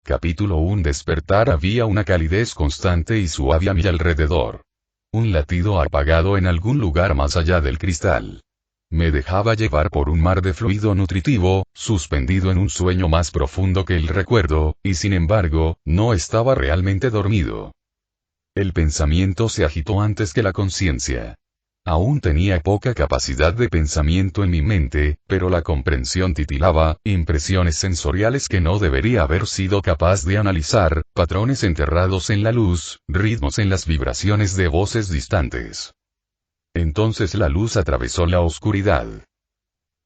Capítulo 1. Despertar. Había una calidez constante y suave a mi alrededor. Un latido apagado en algún lugar más allá del cristal. Me dejaba llevar por un mar de fluido nutritivo, suspendido en un sueño más profundo que el recuerdo, y sin embargo, no estaba realmente dormido. El pensamiento se agitó antes que la conciencia. Aún tenía poca capacidad de pensamiento en mi mente, pero la comprensión titilaba, impresiones sensoriales que no debería haber sido capaz de analizar, patrones enterrados en la luz, ritmos en las vibraciones de voces distantes. Entonces la luz atravesó la oscuridad.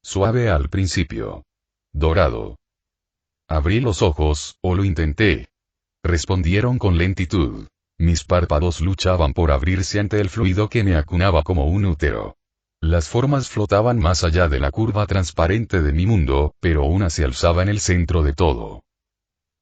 Suave al principio. Dorado. Abrí los ojos, o lo intenté. Respondieron con lentitud. Mis párpados luchaban por abrirse ante el fluido que me acunaba como un útero. Las formas flotaban más allá de la curva transparente de mi mundo, pero una se alzaba en el centro de todo.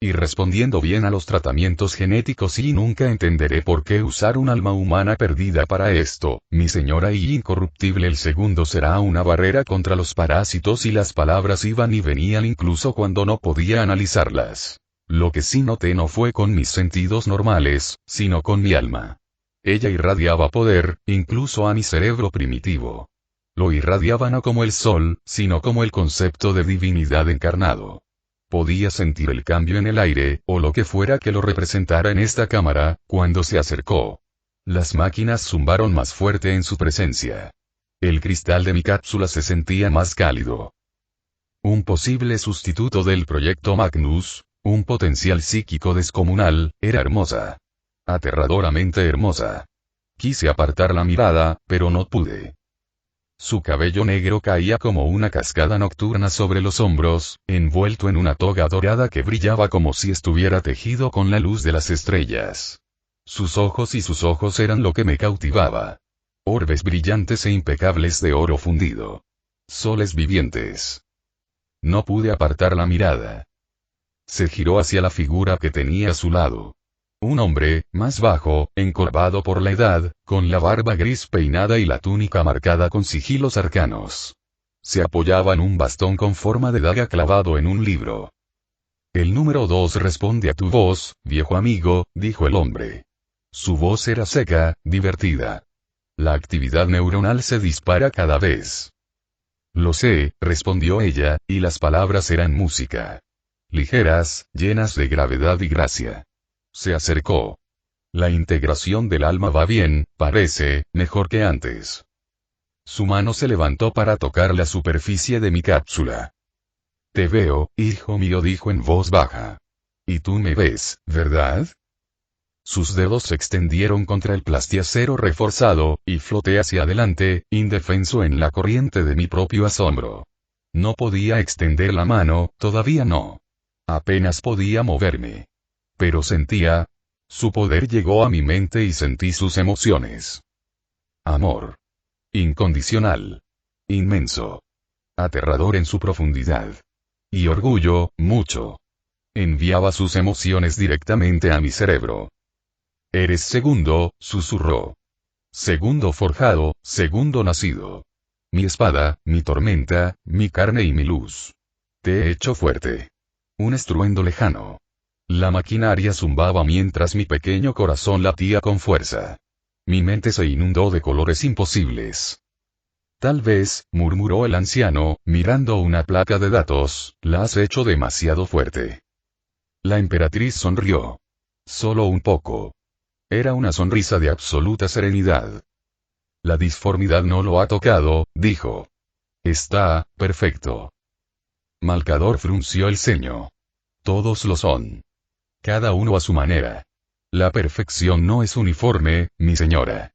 Y respondiendo bien a los tratamientos genéticos, y nunca entenderé por qué usar un alma humana perdida para esto, mi señora y incorruptible. El segundo será una barrera contra los parásitos, y las palabras iban y venían incluso cuando no podía analizarlas. Lo que sí noté no fue con mis sentidos normales, sino con mi alma. Ella irradiaba poder, incluso a mi cerebro primitivo. Lo irradiaba no como el sol, sino como el concepto de divinidad encarnado. Podía sentir el cambio en el aire, o lo que fuera que lo representara en esta cámara, cuando se acercó. Las máquinas zumbaron más fuerte en su presencia. El cristal de mi cápsula se sentía más cálido. Un posible sustituto del proyecto Magnus, un potencial psíquico descomunal, era hermosa. Aterradoramente hermosa. Quise apartar la mirada, pero no pude. Su cabello negro caía como una cascada nocturna sobre los hombros, envuelto en una toga dorada que brillaba como si estuviera tejido con la luz de las estrellas. Sus ojos eran lo que me cautivaba. Orbes brillantes e impecables de oro fundido. Soles vivientes. No pude apartar la mirada. Se giró hacia la figura que tenía a su lado. Un hombre, más bajo, encorvado por la edad, con la barba gris peinada y la túnica marcada con sigilos arcanos. Se apoyaba en un bastón con forma de daga clavado en un libro. El número 2 responde a tu voz, viejo amigo, dijo el hombre. Su voz era seca, divertida. La actividad neuronal se dispara cada vez. Lo sé, respondió ella, y las palabras eran música. Ligeras, llenas de gravedad y gracia. Se acercó. La integración del alma va bien, parece, mejor que antes. Su mano se levantó para tocar la superficie de mi cápsula. Te veo, hijo mío, dijo en voz baja. Y tú me ves, ¿verdad? Sus dedos se extendieron contra el plastiacero reforzado, y floté hacia adelante, indefenso en la corriente de mi propio asombro. No podía extender la mano, todavía no. Apenas podía moverme. Pero sentía. Su poder llegó a mi mente y sentí sus emociones. Amor. Incondicional. Inmenso. Aterrador en su profundidad. Y orgullo, mucho. Enviaba sus emociones directamente a mi cerebro. Eres segundo, susurró. Segundo forjado, segundo nacido. Mi espada, mi tormenta, mi carne y mi luz. Te he hecho fuerte. Un estruendo lejano. La maquinaria zumbaba mientras mi pequeño corazón latía con fuerza. Mi mente se inundó de colores imposibles. Tal vez, murmuró el anciano, mirando una placa de datos, la has hecho demasiado fuerte. La emperatriz sonrió. Solo un poco. Era una sonrisa de absoluta serenidad. La disformidad no lo ha tocado, dijo. Está, perfecto. Malcador frunció el ceño. Todos lo son. Cada uno a su manera. La perfección no es uniforme, mi señora.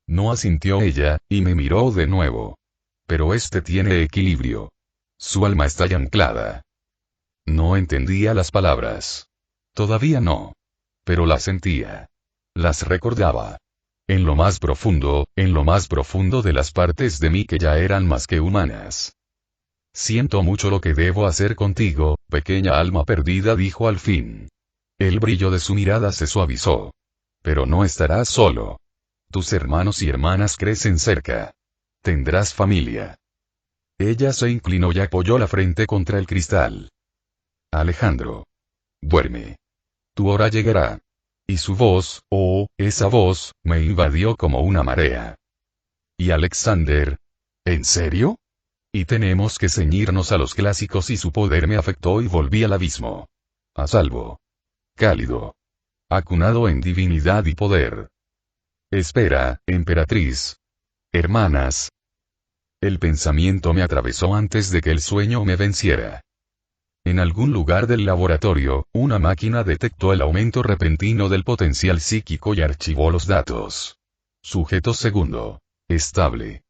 No asintió ella, y me miró de nuevo. Pero este tiene equilibrio. Su alma está anclada. No entendía las palabras. Todavía no. Pero las sentía. Las recordaba. En lo más profundo de las partes de mí que ya eran más que humanas. Siento mucho lo que debo hacer contigo, pequeña alma perdida, dijo al fin. El brillo de su mirada se suavizó. Pero no estarás solo. Tus hermanos y hermanas crecen cerca. Tendrás familia. Ella se inclinó y apoyó la frente contra el cristal. Alejandro. Duerme. Tu hora llegará. Y su voz, esa voz, me invadió como una marea. ¿Y Alexander? ¿En serio? Y tenemos que ceñirnos a los clásicos y su poder me afectó y volví al abismo. A salvo. Cálido. Acunado en divinidad y poder. Espera, emperatriz. Hermanas. El pensamiento me atravesó antes de que el sueño me venciera. En algún lugar del laboratorio, una máquina detectó el aumento repentino del potencial psíquico y archivó los datos. Sujeto segundo. Estable.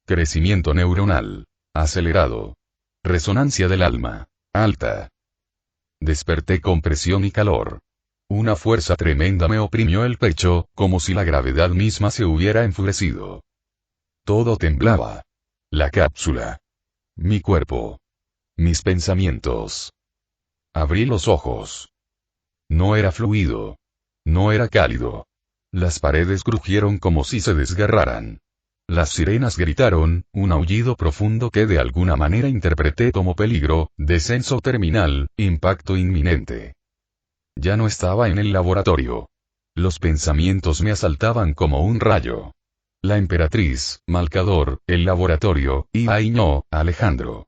Crecimiento neuronal. Acelerado. Resonancia del alma. Alta. Desperté con presión y calor. Una fuerza tremenda me oprimió el pecho, como si la gravedad misma se hubiera enfurecido. Todo temblaba. La cápsula. Mi cuerpo. Mis pensamientos. Abrí los ojos. No era fluido. No era cálido. Las paredes crujieron como si se desgarraran. Las sirenas gritaron, un aullido profundo que de alguna manera interpreté como peligro, descenso terminal, impacto inminente. Ya no estaba en el laboratorio. Los pensamientos me asaltaban como un rayo. La emperatriz, Malcador, el laboratorio, y ay no, Alejandro.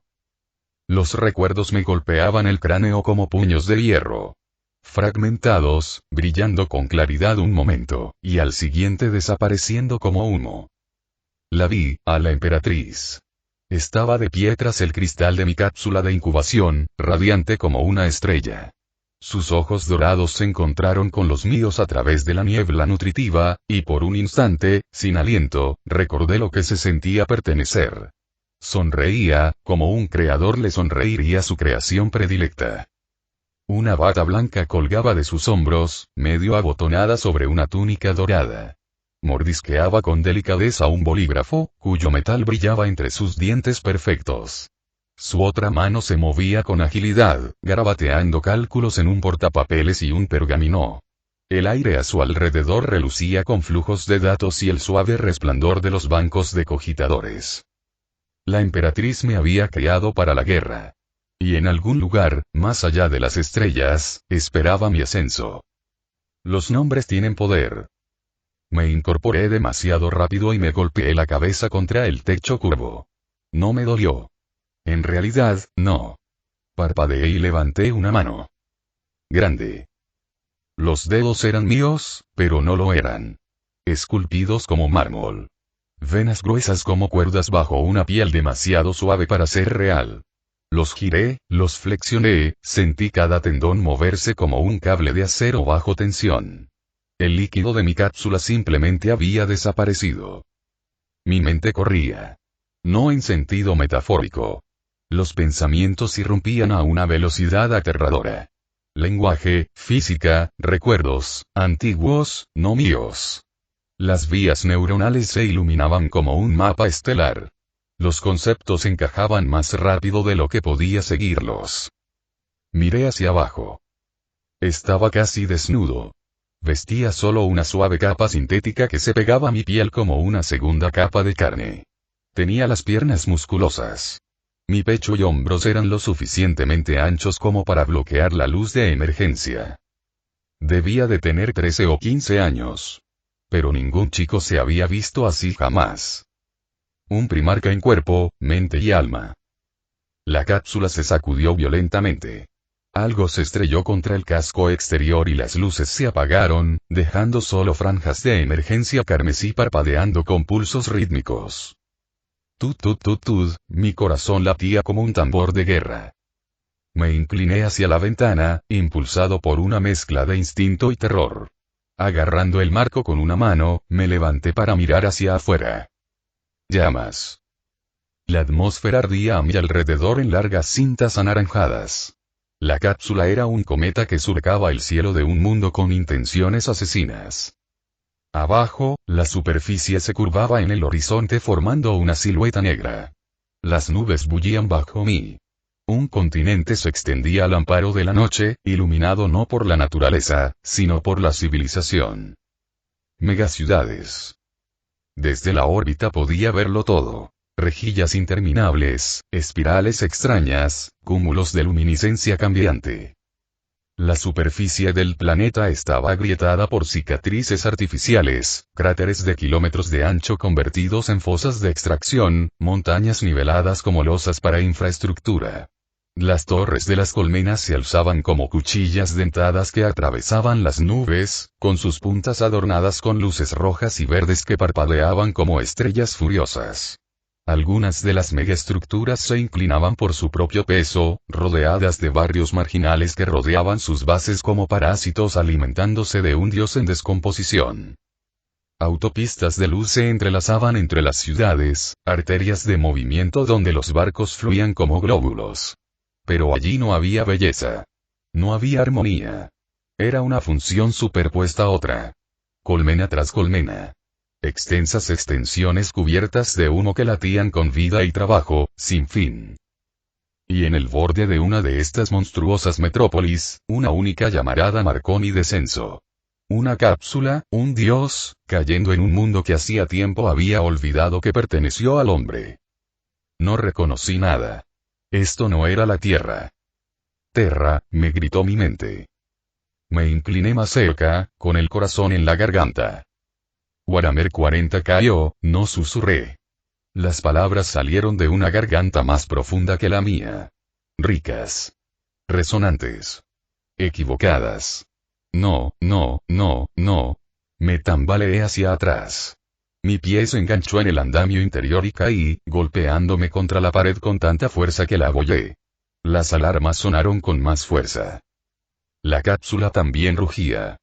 Los recuerdos me golpeaban el cráneo como puños de hierro. Fragmentados, brillando con claridad un momento, y al siguiente desapareciendo como humo. La vi, a la emperatriz. Estaba de pie tras el cristal de mi cápsula de incubación, radiante como una estrella. Sus ojos dorados se encontraron con los míos a través de la niebla nutritiva, y por un instante, sin aliento, recordé lo que se sentía pertenecer. Sonreía, como un creador le sonreiría a su creación predilecta. Una bata blanca colgaba de sus hombros, medio abotonada sobre una túnica dorada. Mordisqueaba con delicadeza un bolígrafo, cuyo metal brillaba entre sus dientes perfectos. Su otra mano se movía con agilidad, garabateando cálculos en un portapapeles y un pergamino. El aire a su alrededor relucía con flujos de datos y el suave resplandor de los bancos de cogitadores. La emperatriz me había creado para la guerra. Y en algún lugar, más allá de las estrellas, esperaba mi ascenso. Los nombres tienen poder. Me incorporé demasiado rápido y me golpeé la cabeza contra el techo curvo. No me dolió. En realidad, no. Parpadeé y levanté una mano. Grande. Los dedos eran míos, pero no lo eran. Esculpidos como mármol. Venas gruesas como cuerdas bajo una piel demasiado suave para ser real. Los giré, los flexioné, sentí cada tendón moverse como un cable de acero bajo tensión. El líquido de mi cápsula simplemente había desaparecido. Mi mente corría. No en sentido metafórico. Los pensamientos irrumpían a una velocidad aterradora. Lenguaje, física, recuerdos, antiguos, no míos. Las vías neuronales se iluminaban como un mapa estelar. Los conceptos encajaban más rápido de lo que podía seguirlos. Miré hacia abajo. Estaba casi desnudo. Vestía solo una suave capa sintética que se pegaba a mi piel como una segunda capa de carne. Tenía las piernas musculosas. Mi pecho y hombros eran lo suficientemente anchos como para bloquear la luz de emergencia. Debía de tener 13 o 15 años. Pero ningún chico se había visto así jamás. Un primarca en cuerpo, mente y alma. La cápsula se sacudió violentamente. Algo se estrelló contra el casco exterior y las luces se apagaron, dejando solo franjas de emergencia carmesí parpadeando con pulsos rítmicos. Tut, mi corazón latía como un tambor de guerra. Me incliné hacia la ventana, impulsado por una mezcla de instinto y terror. Agarrando el marco con una mano, me levanté para mirar hacia afuera. Llamas. La atmósfera ardía a mi alrededor en largas cintas anaranjadas. La cápsula era un cometa que surcaba el cielo de un mundo con intenciones asesinas. Abajo, la superficie se curvaba en el horizonte formando una silueta negra. Las nubes bullían bajo mí. Un continente se extendía al amparo de la noche, iluminado no por la naturaleza, sino por la civilización. Megaciudades. Desde la órbita podía verlo todo. Rejillas interminables, espirales extrañas, cúmulos de luminiscencia cambiante. La superficie del planeta estaba agrietada por cicatrices artificiales, cráteres de kilómetros de ancho convertidos en fosas de extracción, montañas niveladas como losas para infraestructura. Las torres de las colmenas se alzaban como cuchillas dentadas que atravesaban las nubes, con sus puntas adornadas con luces rojas y verdes que parpadeaban como estrellas furiosas. Algunas de las megaestructuras se inclinaban por su propio peso, rodeadas de barrios marginales que rodeaban sus bases como parásitos alimentándose de un dios en descomposición. Autopistas de luz se entrelazaban entre las ciudades, arterias de movimiento donde los barcos fluían como glóbulos. Pero allí no había belleza. No había armonía. Era una función superpuesta a otra. Colmena tras colmena. Extensas extensiones cubiertas de humo que latían con vida y trabajo, sin fin. Y en el borde de una de estas monstruosas metrópolis, una única llamarada marcó mi descenso. Una cápsula, un dios, cayendo en un mundo que hacía tiempo había olvidado que perteneció al hombre. No reconocí nada. Esto no era la Tierra. Terra, me gritó mi mente. Me incliné más cerca, con el corazón en la garganta. Warhammer 40 cayó, no susurré. Las palabras salieron de una garganta más profunda que la mía. Ricas. Resonantes. Equivocadas. No, no, no, no. Me tambaleé hacia atrás. Mi pie se enganchó en el andamio interior y caí, golpeándome contra la pared con tanta fuerza que la abollé. Las alarmas sonaron con más fuerza. La cápsula también rugía.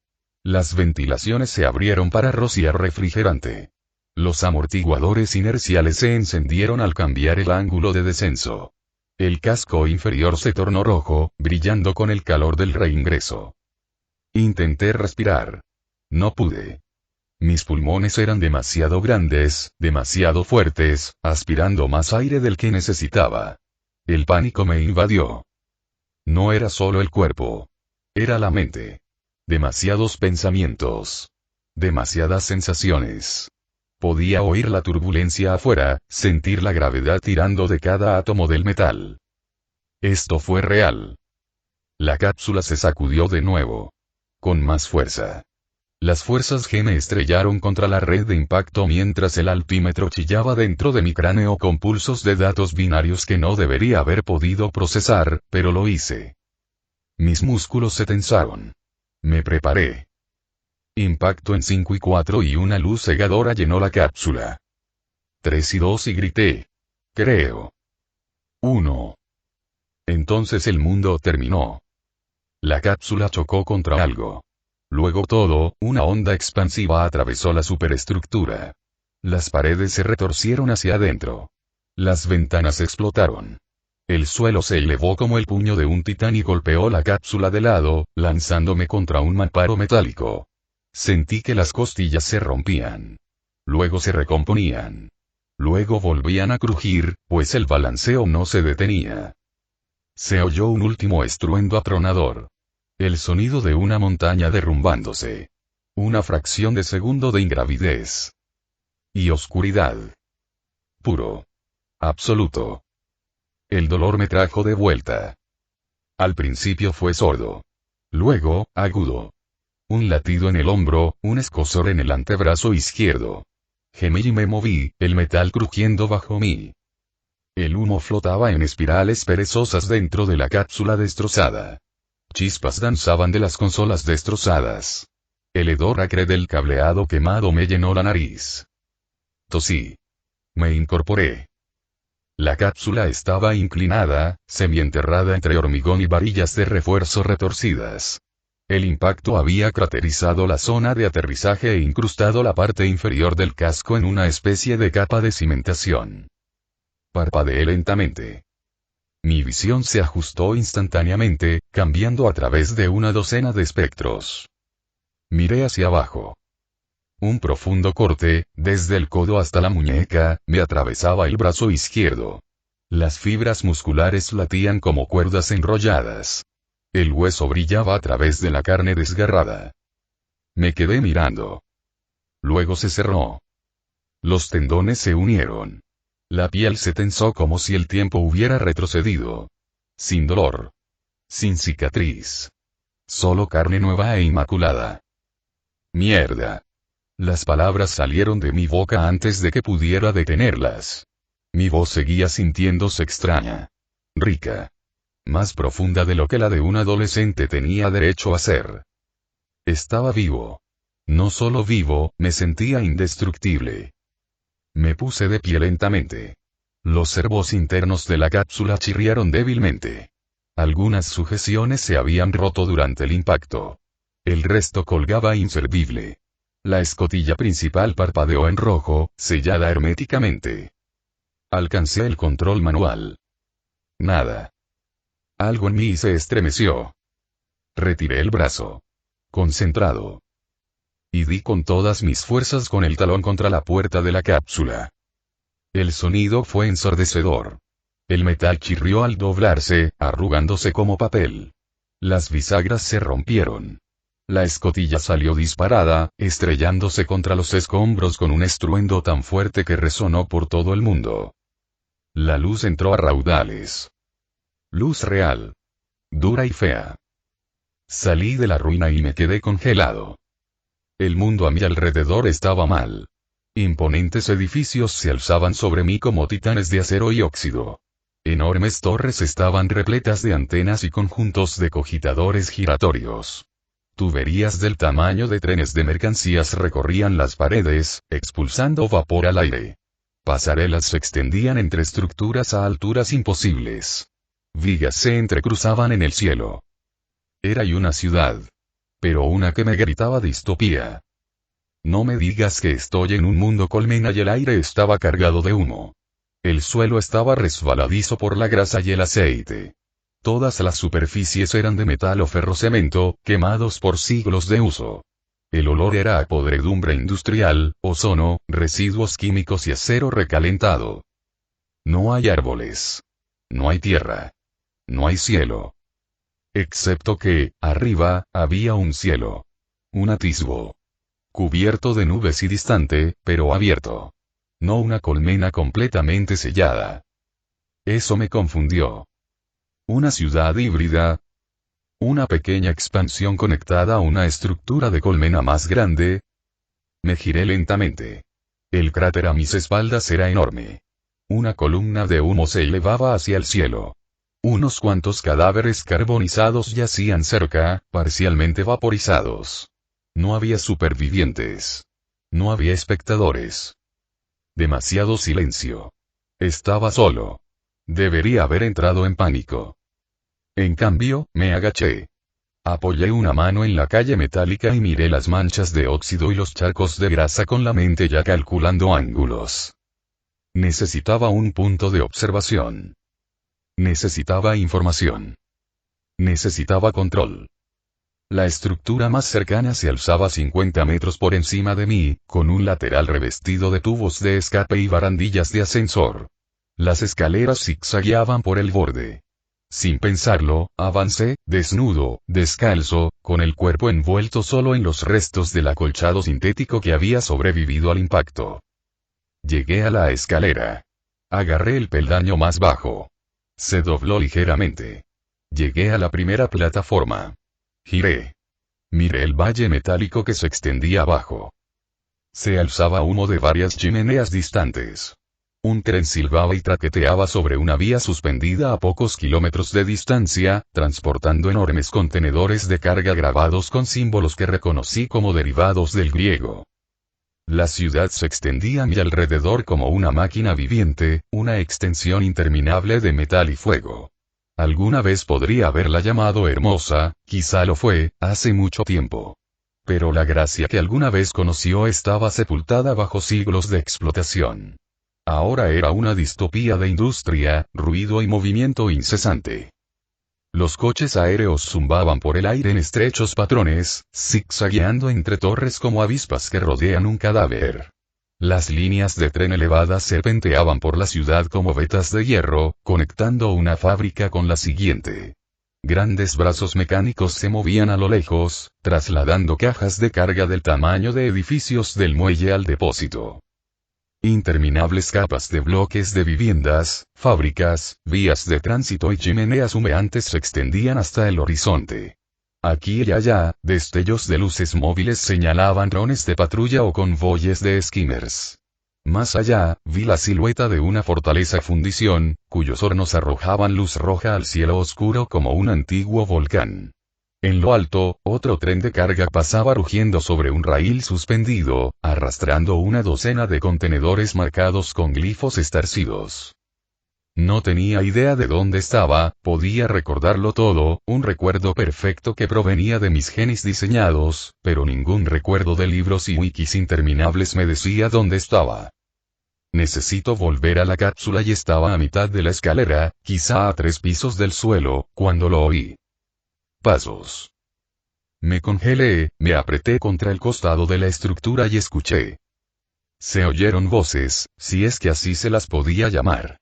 Las ventilaciones se abrieron para rociar refrigerante. Los amortiguadores inerciales se encendieron al cambiar el ángulo de descenso. El casco inferior se tornó rojo, brillando con el calor del reingreso. Intenté respirar. No pude. Mis pulmones eran demasiado grandes, demasiado fuertes, aspirando más aire del que necesitaba. El pánico me invadió. No era solo el cuerpo. Era la mente. Demasiados pensamientos. Demasiadas sensaciones. Podía oír la turbulencia afuera, sentir la gravedad tirando de cada átomo del metal. Esto fue real. La cápsula se sacudió de nuevo. Con más fuerza. Las fuerzas G me estrellaron contra la red de impacto mientras el altímetro chillaba dentro de mi cráneo con pulsos de datos binarios que no debería haber podido procesar, pero lo hice. Mis músculos se tensaron. Me preparé. Impacto en 5 y 4 y una luz cegadora llenó la cápsula. 3 y 2 y grité. Creo. 1. Entonces el mundo terminó. La cápsula chocó contra algo. Luego todo, una onda expansiva atravesó la superestructura. Las paredes se retorcieron hacia adentro. Las ventanas explotaron. El suelo se elevó como el puño de un titán y golpeó la cápsula de lado, lanzándome contra un mamparo metálico. Sentí que las costillas se rompían. Luego se recomponían. Luego volvían a crujir, pues el balanceo no se detenía. Se oyó un último estruendo atronador. El sonido de una montaña derrumbándose. Una fracción de segundo de ingravidez. Y oscuridad. Puro. Absoluto. El dolor me trajo de vuelta. Al principio fue sordo. Luego, agudo. Un latido en el hombro, un escozor en el antebrazo izquierdo. Gemí y me moví, el metal crujiendo bajo mí. El humo flotaba en espirales perezosas dentro de la cápsula destrozada. Chispas danzaban de las consolas destrozadas. El hedor acre del cableado quemado me llenó la nariz. Tosí. Me incorporé. La cápsula estaba inclinada, semienterrada entre hormigón y varillas de refuerzo retorcidas. El impacto había craterizado la zona de aterrizaje e incrustado la parte inferior del casco en una especie de capa de cimentación. Parpadeé lentamente. Mi visión se ajustó instantáneamente, cambiando a través de una docena de espectros. Miré hacia abajo. Un profundo corte, desde el codo hasta la muñeca, me atravesaba el brazo izquierdo. Las fibras musculares latían como cuerdas enrolladas. El hueso brillaba a través de la carne desgarrada. Me quedé mirando. Luego se cerró. Los tendones se unieron. La piel se tensó como si el tiempo hubiera retrocedido. Sin dolor. Sin cicatriz. Solo carne nueva e inmaculada. Mierda. Las palabras salieron de mi boca antes de que pudiera detenerlas. Mi voz seguía sintiéndose extraña. Rica. Más profunda de lo que la de un adolescente tenía derecho a ser. Estaba vivo. No solo vivo, me sentía indestructible. Me puse de pie lentamente. Los servos internos de la cápsula chirriaron débilmente. Algunas sujeciones se habían roto durante el impacto. El resto colgaba inservible. La escotilla principal parpadeó en rojo, sellada herméticamente. Alcancé el control manual. Nada. Algo en mí se estremeció. Retiré el brazo. Concentrado. Y di con todas mis fuerzas con el talón contra la puerta de la cápsula. El sonido fue ensordecedor. El metal chirrió al doblarse, arrugándose como papel. Las bisagras se rompieron. La escotilla salió disparada, estrellándose contra los escombros con un estruendo tan fuerte que resonó por todo el mundo. La luz entró a raudales. Luz real. Dura y fea. Salí de la ruina y me quedé congelado. El mundo a mi alrededor estaba mal. Imponentes edificios se alzaban sobre mí como titanes de acero y óxido. Enormes torres estaban repletas de antenas y conjuntos de cogitadores giratorios. Tuberías del tamaño de trenes de mercancías recorrían las paredes, expulsando vapor al aire. Pasarelas se extendían entre estructuras a alturas imposibles. Vigas se entrecruzaban en el cielo. Era una ciudad. Pero una que me gritaba distopía. No me digas que estoy en un mundo colmena y el aire estaba cargado de humo. El suelo estaba resbaladizo por la grasa y el aceite. Todas las superficies eran de metal o ferrocemento, quemados por siglos de uso. El olor era a podredumbre industrial, ozono, residuos químicos y acero recalentado. No hay árboles. No hay tierra. No hay cielo. Excepto que, arriba, había un cielo. Un atisbo. Cubierto de nubes y distante, pero abierto. No una colmena completamente sellada. Eso me confundió. Una ciudad híbrida. Una pequeña expansión conectada a una estructura de colmena más grande. Me giré lentamente. El cráter a mis espaldas era enorme. Una columna de humo se elevaba hacia el cielo. Unos cuantos cadáveres carbonizados yacían cerca, parcialmente vaporizados. No había supervivientes. No había espectadores. Demasiado silencio. Estaba solo. Debería haber entrado en pánico. En cambio, me agaché. Apoyé una mano en la calle metálica y miré las manchas de óxido y los charcos de grasa con la mente ya calculando ángulos. Necesitaba un punto de observación. Necesitaba información. Necesitaba control. La estructura más cercana se alzaba 50 metros por encima de mí, con un lateral revestido de tubos de escape y barandillas de ascensor. Las escaleras zigzagueaban por el borde. Sin pensarlo, avancé, desnudo, descalzo, con el cuerpo envuelto solo en los restos del acolchado sintético que había sobrevivido al impacto. Llegué a la escalera. Agarré el peldaño más bajo. Se dobló ligeramente. Llegué a la primera plataforma. Giré. Miré el valle metálico que se extendía abajo. Se alzaba humo de varias chimeneas distantes. Un tren silbaba y traqueteaba sobre una vía suspendida a pocos kilómetros de distancia, transportando enormes contenedores de carga grabados con símbolos que reconocí como derivados del griego. La ciudad se extendía a mi alrededor como una máquina viviente, una extensión interminable de metal y fuego. Alguna vez podría haberla llamado hermosa, quizá lo fue, hace mucho tiempo. Pero la gracia que alguna vez conoció estaba sepultada bajo siglos de explotación. Ahora era una distopía de industria, ruido y movimiento incesante. Los coches aéreos zumbaban por el aire en estrechos patrones, zigzagueando entre torres como avispas que rodean un cadáver. Las líneas de tren elevadas serpenteaban por la ciudad como vetas de hierro, conectando una fábrica con la siguiente. Grandes brazos mecánicos se movían a lo lejos, trasladando cajas de carga del tamaño de edificios del muelle al depósito. Interminables capas de bloques de viviendas, fábricas, vías de tránsito y chimeneas humeantes se extendían hasta el horizonte. Aquí y allá, destellos de luces móviles señalaban drones de patrulla o convoyes de skimmers. Más allá, vi la silueta de una fortaleza fundición, cuyos hornos arrojaban luz roja al cielo oscuro como un antiguo volcán. En lo alto, otro tren de carga pasaba rugiendo sobre un raíl suspendido, arrastrando una docena de contenedores marcados con glifos estarcidos. No tenía idea de dónde estaba, podía recordarlo todo, un recuerdo perfecto que provenía de mis genes diseñados, pero ningún recuerdo de libros y wikis interminables me decía dónde estaba. Necesito volver a la cápsula y estaba a mitad de la escalera, quizá a 3 pisos del suelo, cuando lo oí. Pasos. Me congelé, me apreté contra el costado de la estructura y escuché. Se oyeron voces, si es que así se las podía llamar.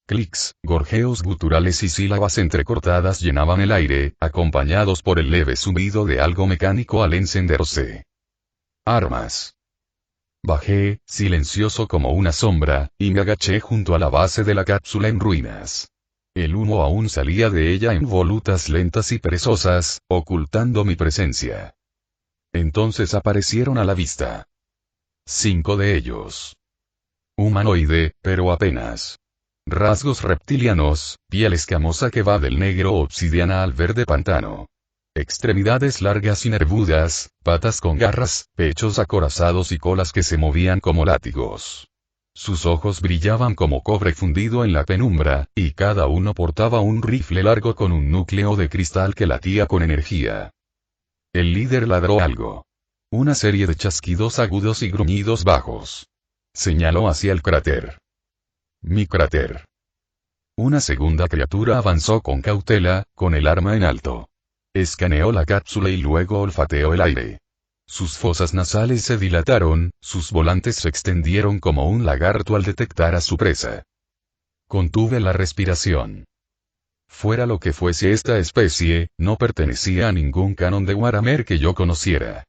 Clics, gorjeos guturales y sílabas entrecortadas llenaban el aire, acompañados por el leve zumbido de algo mecánico al encenderse. Armas. Bajé, silencioso como una sombra, y me agaché junto a la base de la cápsula en ruinas. El humo aún salía de ella en volutas lentas y perezosas, ocultando mi presencia. Entonces aparecieron a la vista. 5 de ellos. Humanoide, pero apenas. Rasgos reptilianos, piel escamosa que va del negro obsidiana al verde pantano. Extremidades largas y nervudas, patas con garras, pechos acorazados y colas que se movían como látigos. Sus ojos brillaban como cobre fundido en la penumbra, y cada uno portaba un rifle largo con un núcleo de cristal que latía con energía. El líder ladró algo. Una serie de chasquidos agudos y gruñidos bajos. Señaló hacia el cráter. Mi cráter. Una segunda criatura avanzó con cautela, con el arma en alto. Escaneó la cápsula y luego olfateó el aire. Sus fosas nasales se dilataron, sus volantes se extendieron como un lagarto al detectar a su presa. Contuve la respiración. Fuera lo que fuese esta especie, no pertenecía a ningún canon de Warhammer que yo conociera.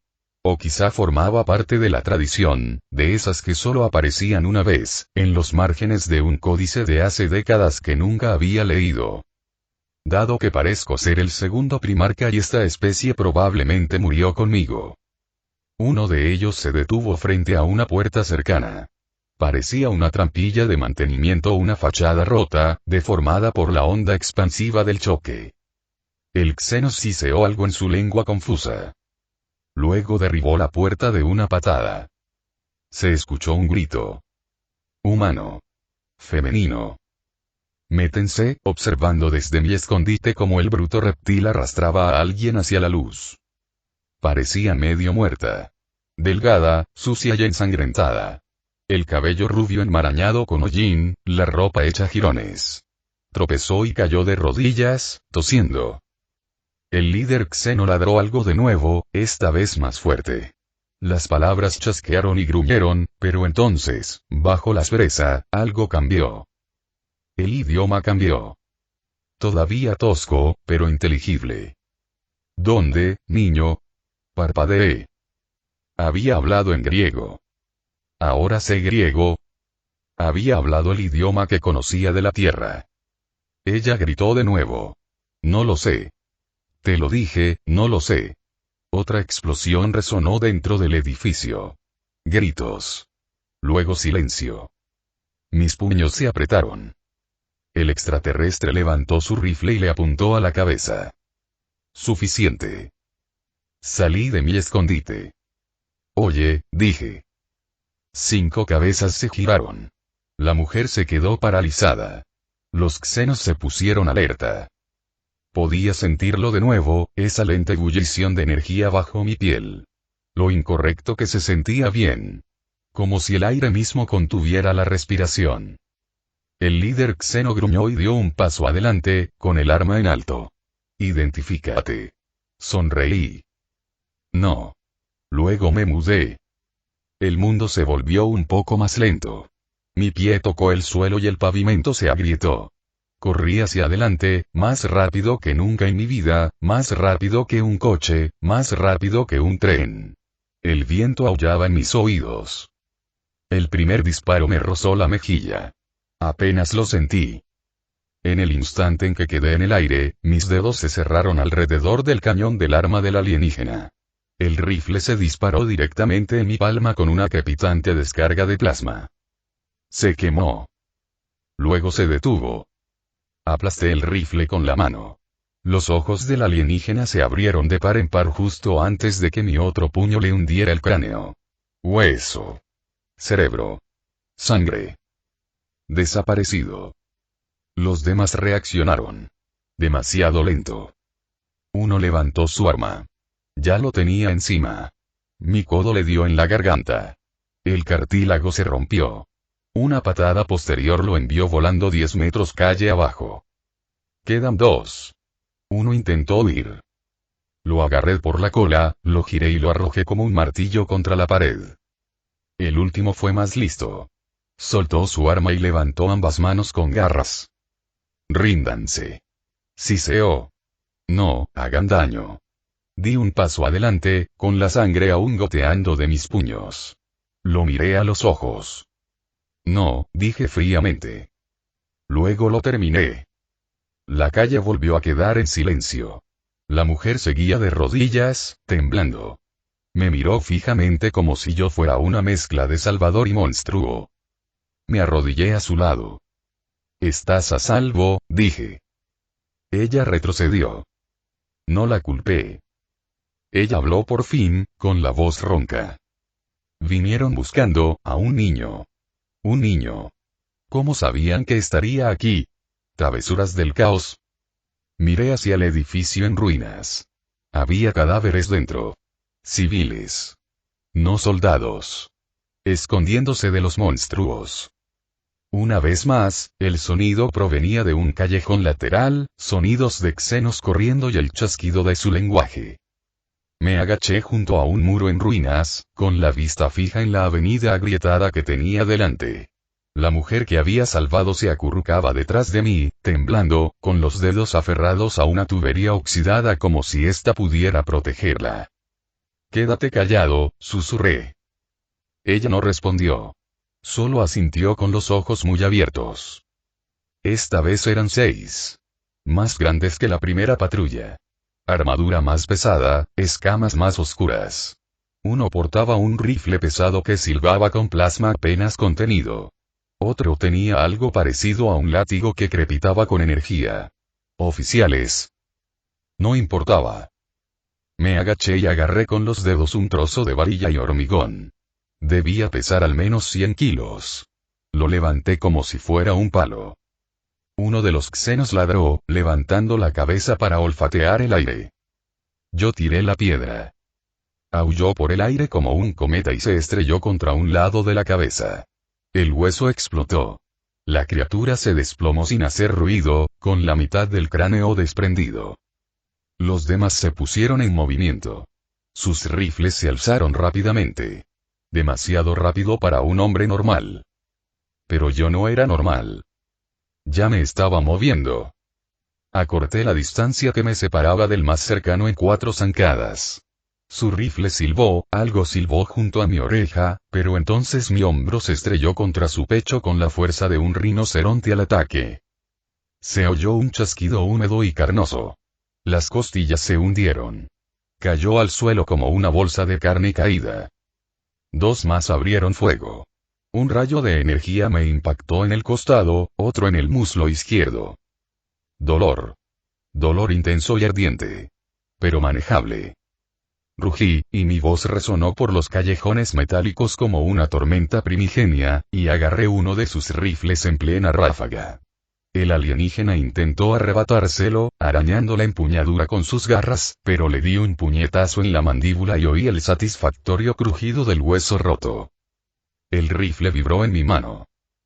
O quizá formaba parte de la tradición, de esas que solo aparecían una vez, en los márgenes de un códice de hace décadas que nunca había leído. Dado que parezco ser el segundo primarca y esta especie probablemente murió conmigo. Uno de ellos se detuvo frente a una puerta cercana. Parecía una trampilla de mantenimiento, una fachada rota, deformada por la onda expansiva del choque. El xeno siseó algo en su lengua confusa. Luego derribó la puerta de una patada. Se escuchó un grito. Humano. Femenino. Me tensé, observando desde mi escondite cómo el bruto reptil arrastraba a alguien hacia la luz. Parecía medio muerta. Delgada, sucia y ensangrentada. El cabello rubio enmarañado con hollín, la ropa hecha jirones. Tropezó y cayó de rodillas, tosiendo. El líder xeno ladró algo de nuevo, esta vez más fuerte. Las palabras chasquearon y gruñeron, pero entonces, bajo la aspereza, algo cambió. El idioma cambió. Todavía tosco, pero inteligible. ¿Dónde, niño? Parpadeé. Había hablado en griego. Ahora sé griego. Había hablado el idioma que conocía de la tierra. Ella gritó de nuevo. No lo sé. Te lo dije, no lo sé. Otra explosión resonó dentro del edificio. Gritos. Luego silencio. Mis puños se apretaron. El extraterrestre levantó su rifle y le apuntó a la cabeza. Suficiente. Salí de mi escondite. Oye, dije. 5 cabezas se giraron. La mujer se quedó paralizada. Los xenos se pusieron alerta. Podía sentirlo de nuevo, esa lenta ebullición de energía bajo mi piel. Lo incorrecto que se sentía bien. Como si el aire mismo contuviera la respiración. El líder xeno gruñó y dio un paso adelante, con el arma en alto. Identifícate. Sonreí. No. Luego me mudé. El mundo se volvió un poco más lento. Mi pie tocó el suelo y el pavimento se agrietó. Corrí hacia adelante, más rápido que nunca en mi vida, más rápido que un coche, más rápido que un tren. El viento aullaba en mis oídos. El primer disparo me rozó la mejilla. Apenas lo sentí. En el instante en que quedé en el aire, mis dedos se cerraron alrededor del cañón del arma del alienígena. El rifle se disparó directamente en mi palma con una crepitante descarga de plasma. Se quemó. Luego se detuvo. Aplasté el rifle con la mano. Los ojos del alienígena se abrieron de par en par justo antes de que mi otro puño le hundiera el cráneo. Hueso. Cerebro. Sangre. Desaparecido. Los demás reaccionaron. Demasiado lento. Uno levantó su arma. Ya lo tenía encima. Mi codo le dio en la garganta. El cartílago se rompió. Una patada posterior lo envió volando 10 metros calle abajo. Quedan 2. Uno intentó huir. Lo agarré por la cola, lo giré y lo arrojé como un martillo contra la pared. El último fue más listo. Soltó su arma y levantó ambas manos con garras. Ríndanse. Siseó. No, hagan daño. Di un paso adelante, con la sangre aún goteando de mis puños. Lo miré a los ojos. No, dije fríamente. Luego lo terminé. La calle volvió a quedar en silencio. La mujer seguía de rodillas, temblando. Me miró fijamente como si yo fuera una mezcla de Salvador y monstruo. Me arrodillé a su lado. «Estás a salvo», dije. Ella retrocedió. No la culpé. Ella habló por fin, con la voz ronca. Vinieron buscando a un niño. Un niño. ¿Cómo sabían que estaría aquí? Travesuras del caos. Miré hacia el edificio en ruinas. Había cadáveres dentro. Civiles. No soldados. Escondiéndose de los monstruos. Una vez más, el sonido provenía de un callejón lateral, sonidos de xenos corriendo y el chasquido de su lenguaje. Me agaché junto a un muro en ruinas, con la vista fija en la avenida agrietada que tenía delante. La mujer que había salvado se acurrucaba detrás de mí, temblando, con los dedos aferrados a una tubería oxidada como si ésta pudiera protegerla. «Quédate callado», susurré. Ella no respondió. Solo asintió con los ojos muy abiertos. Esta vez eran 6. Más grandes que la primera patrulla. Armadura más pesada, escamas más oscuras. Uno portaba un rifle pesado que silbaba con plasma apenas contenido. Otro tenía algo parecido a un látigo que crepitaba con energía. Oficiales. No importaba. Me agaché y agarré con los dedos un trozo de varilla y hormigón. Debía pesar al menos 100 kilos. Lo levanté como si fuera un palo. Uno de los xenos ladró, levantando la cabeza para olfatear el aire. Yo tiré la piedra. Aulló por el aire como un cometa y se estrelló contra un lado de la cabeza. El hueso explotó. La criatura se desplomó sin hacer ruido, con la mitad del cráneo desprendido. Los demás se pusieron en movimiento. Sus rifles se alzaron rápidamente. Demasiado rápido para un hombre normal. Pero yo no era normal. Ya me estaba moviendo. Acorté la distancia que me separaba del más cercano en 4 zancadas. Su rifle silbó, algo silbó junto a mi oreja, pero entonces mi hombro se estrelló contra su pecho con la fuerza de un rinoceronte al ataque. Se oyó un chasquido húmedo y carnoso. Las costillas se hundieron. Cayó al suelo como una bolsa de carne caída. 2 más abrieron fuego. Un rayo de energía me impactó en el costado, otro en el muslo izquierdo. Dolor. Dolor intenso y ardiente. Pero manejable. Rugí, y mi voz resonó por los callejones metálicos como una tormenta primigenia, y agarré uno de sus rifles en plena ráfaga. El alienígena intentó arrebatárselo, arañando la empuñadura con sus garras, pero le di un puñetazo en la mandíbula y oí el satisfactorio crujido del hueso roto. El rifle vibró en mi mano.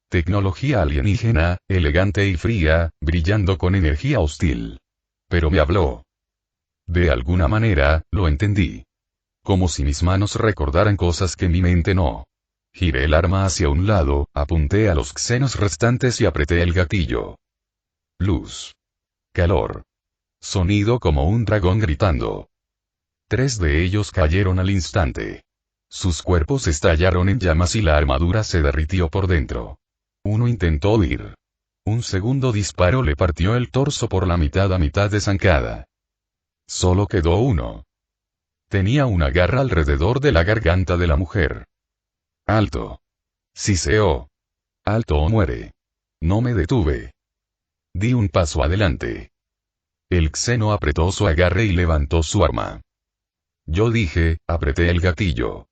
Tecnología alienígena, elegante y fría, brillando con energía hostil. Pero me habló. De alguna manera, lo entendí. Como si mis manos recordaran cosas que mi mente no. Giré el arma hacia un lado, apunté a los xenos restantes y apreté el gatillo. Luz. Calor. Sonido como un dragón gritando. 3 de ellos cayeron al instante. Sus cuerpos estallaron en llamas y la armadura se derritió por dentro. Uno intentó huir. Un segundo disparo le partió el torso por la mitad a mitad desancada. Solo quedó uno. Tenía una garra alrededor de la garganta de la mujer. Alto. Siseó. Alto o muere. No me detuve. Di un paso adelante. El xeno apretó su agarre y levantó su arma. Yo dije, apreté el gatillo.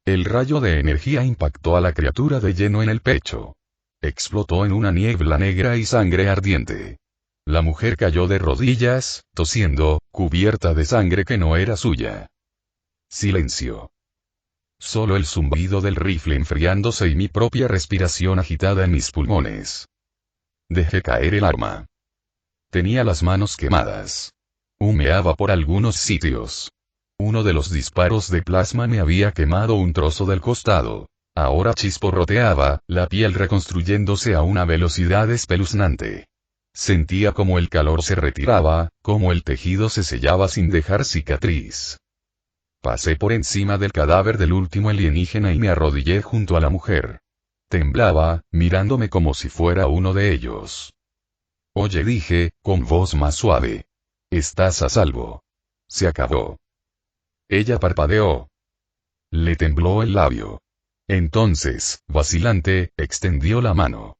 El rayo de energía impactó a la criatura de lleno en el pecho. Explotó en una niebla negra y sangre ardiente. La mujer cayó de rodillas, tosiendo, cubierta de sangre que no era suya. Silencio. Solo el zumbido del rifle enfriándose y mi propia respiración agitada en mis pulmones. Dejé caer el arma. Tenía las manos quemadas. Humeaba por algunos sitios. Uno de los disparos de plasma me había quemado un trozo del costado. Ahora chisporroteaba, la piel reconstruyéndose a una velocidad espeluznante. Sentía como el calor se retiraba, como el tejido se sellaba sin dejar cicatriz. Pasé por encima del cadáver del último alienígena y me arrodillé junto a la mujer. Temblaba, mirándome como si fuera uno de ellos. Oye, dije, con voz más suave. Estás a salvo. Se acabó. Ella parpadeó. Le tembló el labio. Entonces, vacilante, extendió la mano.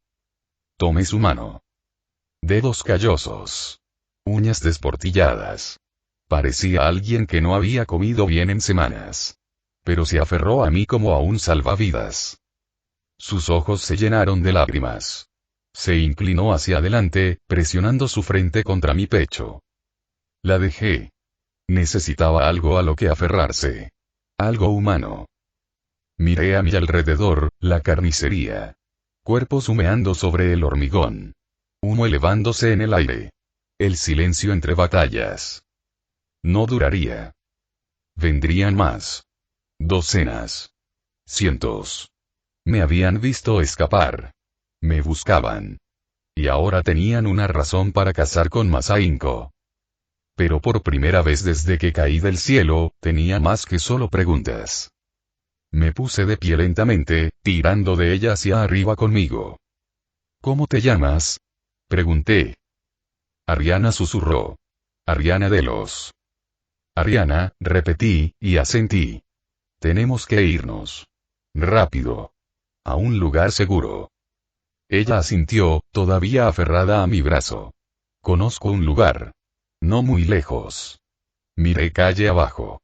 Tomé su mano. Dedos callosos. Uñas desportilladas. Parecía alguien que no había comido bien en semanas. Pero se aferró a mí como a un salvavidas. Sus ojos se llenaron de lágrimas. Se inclinó hacia adelante, presionando su frente contra mi pecho. La dejé. Necesitaba algo a lo que aferrarse. Algo humano. Miré a mi alrededor, la carnicería. Cuerpos humeando sobre el hormigón. Humo elevándose en el aire. El silencio entre batallas. No duraría. Vendrían más. Docenas. Cientos. Me habían visto escapar. Me buscaban. Y ahora tenían una razón para cazar con más ahínco. Pero por primera vez desde que caí del cielo, tenía más que solo preguntas. Me puse de pie lentamente, tirando de ella hacia arriba conmigo. ¿Cómo te llamas? Pregunté. Ariana susurró. Ariana Delos. Ariana, repetí, y asentí. Tenemos que irnos. Rápido. A un lugar seguro. Ella asintió, todavía aferrada a mi brazo. Conozco un lugar. No muy lejos. Miré calle abajo.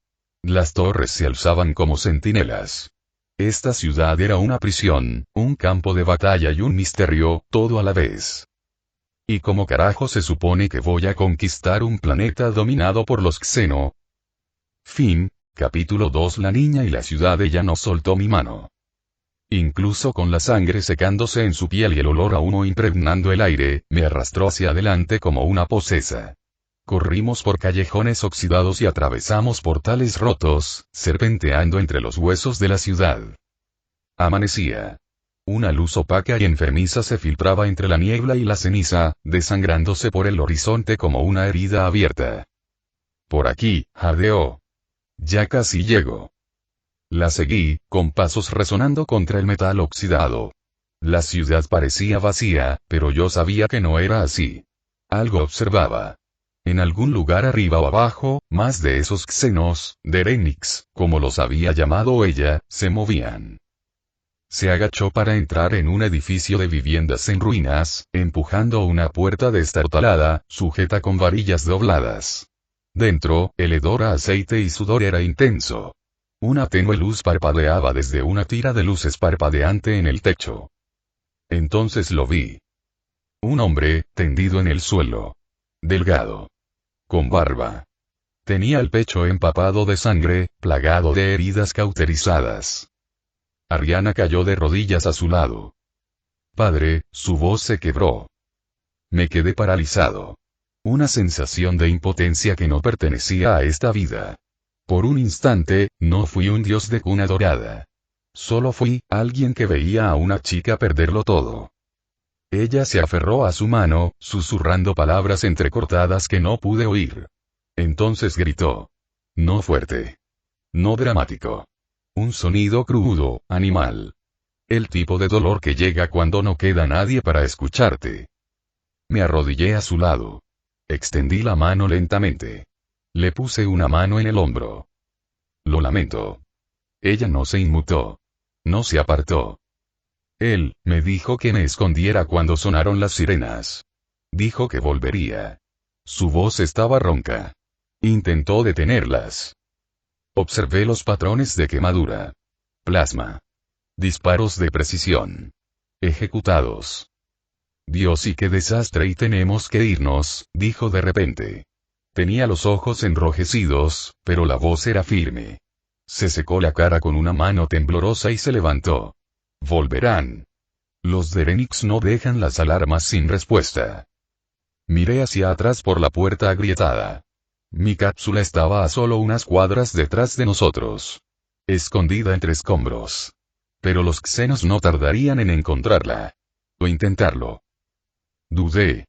Las torres se alzaban como centinelas. Esta ciudad era una prisión, un campo de batalla y un misterio, todo a la vez. ¿Y cómo carajo se supone que voy a conquistar un planeta dominado por los xeno? Fin, capítulo 2. La niña y la ciudad. Ella no soltó mi mano. Incluso con la sangre secándose en su piel y el olor a humo impregnando el aire, me arrastró hacia adelante como una posesa. Corrimos por callejones oxidados y atravesamos portales rotos, serpenteando entre los huesos de la ciudad. Amanecía. Una luz opaca y enfermiza se filtraba entre la niebla y la ceniza, desangrándose por el horizonte como una herida abierta. Por aquí, jadeó. Ya casi llego. La seguí, con pasos resonando contra el metal oxidado. La ciudad parecía vacía, pero yo sabía que no era así. Algo observaba. En algún lugar arriba o abajo, más de esos xenos, Derenix, como los había llamado ella, se movían. Se agachó para entrar en un edificio de viviendas en ruinas, empujando una puerta destartalada, sujeta con varillas dobladas. Dentro, el hedor a aceite y sudor era intenso. Una tenue luz parpadeaba desde una tira de luces parpadeante en el techo. Entonces lo vi. Un hombre, tendido en el suelo. Delgado. Con barba. Tenía el pecho empapado de sangre, plagado de heridas cauterizadas. Ariana cayó de rodillas a su lado. Padre, su voz se quebró. Me quedé paralizado. Una sensación de impotencia que no pertenecía a esta vida. Por un instante, no fui un dios de cuna dorada. Solo fui alguien que veía a una chica perderlo todo. Ella se aferró a su mano, susurrando palabras entrecortadas que no pude oír. Entonces gritó. No fuerte. No dramático. Un sonido crudo, animal. El tipo de dolor que llega cuando no queda nadie para escucharte. Me arrodillé a su lado. Extendí la mano lentamente. Le puse una mano en el hombro. Lo lamento. Ella no se inmutó. No se apartó. Él me dijo que me escondiera cuando sonaron las sirenas. Dijo que volvería. Su voz estaba ronca. Intentó detenerlas. Observé los patrones de quemadura. Plasma. Disparos de precisión. Ejecutados. Dios, y qué desastre, y tenemos que irnos, dijo de repente. Tenía los ojos enrojecidos, pero la voz era firme. Se secó la cara con una mano temblorosa y se levantó. Volverán. Los Derenix no dejan las alarmas sin respuesta. Miré hacia atrás por la puerta agrietada. Mi cápsula estaba a solo unas cuadras detrás de nosotros. Escondida entre escombros. Pero los xenos no tardarían en encontrarla. O intentarlo. Dudé.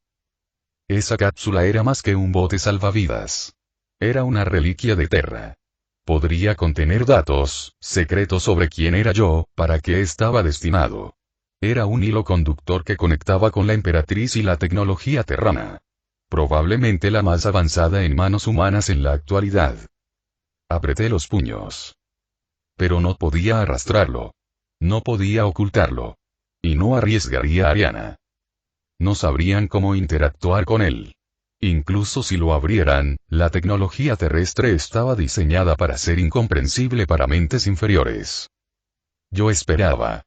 Esa cápsula era más que un bote salvavidas. Era una reliquia de Terra. Podría contener datos, secretos sobre quién era yo, para qué estaba destinado. Era un hilo conductor que conectaba con la emperatriz y la tecnología terrana. Probablemente la más avanzada en manos humanas en la actualidad. Apreté los puños. Pero no podía arrastrarlo. No podía ocultarlo. Y no arriesgaría a Ariana. No sabrían cómo interactuar con él. Incluso si lo abrieran, la tecnología terrestre estaba diseñada para ser incomprensible para mentes inferiores. Yo esperaba.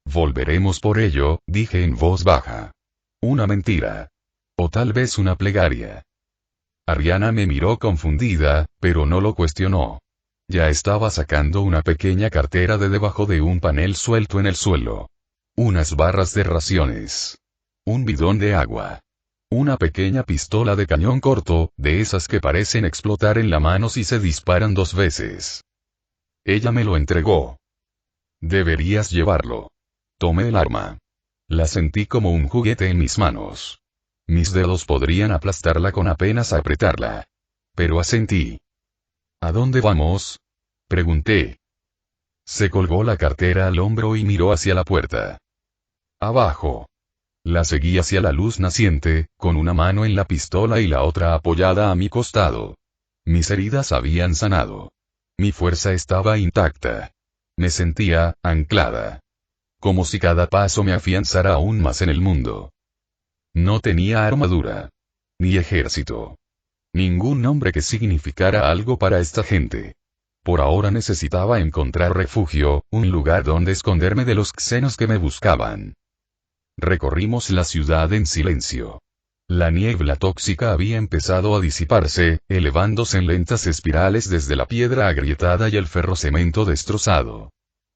Volveremos por ello, dije en voz baja. Una mentira. O tal vez una plegaria. Ariana me miró confundida, pero no lo cuestionó. Ya estaba sacando una pequeña cartera de debajo de un panel suelto en el suelo. Unas barras de raciones. Un bidón de agua. Una pequeña pistola de cañón corto, de esas que parecen explotar en la mano si se disparan 2 veces. Ella me lo entregó. Deberías llevarlo. Tomé el arma. La sentí como un juguete en mis manos. Mis dedos podrían aplastarla con apenas apretarla. Pero asentí. ¿A dónde vamos? Pregunté. Se colgó la cartera al hombro y miró hacia la puerta. Abajo. La seguí hacia la luz naciente, con una mano en la pistola y la otra apoyada a mi costado. Mis heridas habían sanado. Mi fuerza estaba intacta. Me sentía anclada. Como si cada paso me afianzara aún más en el mundo. No tenía armadura. Ni ejército. Ningún nombre que significara algo para esta gente. Por ahora necesitaba encontrar refugio, un lugar donde esconderme de los xenos que me buscaban. Recorrimos la ciudad en silencio. La niebla tóxica había empezado a disiparse, elevándose en lentas espirales desde la piedra agrietada y el ferrocemento destrozado.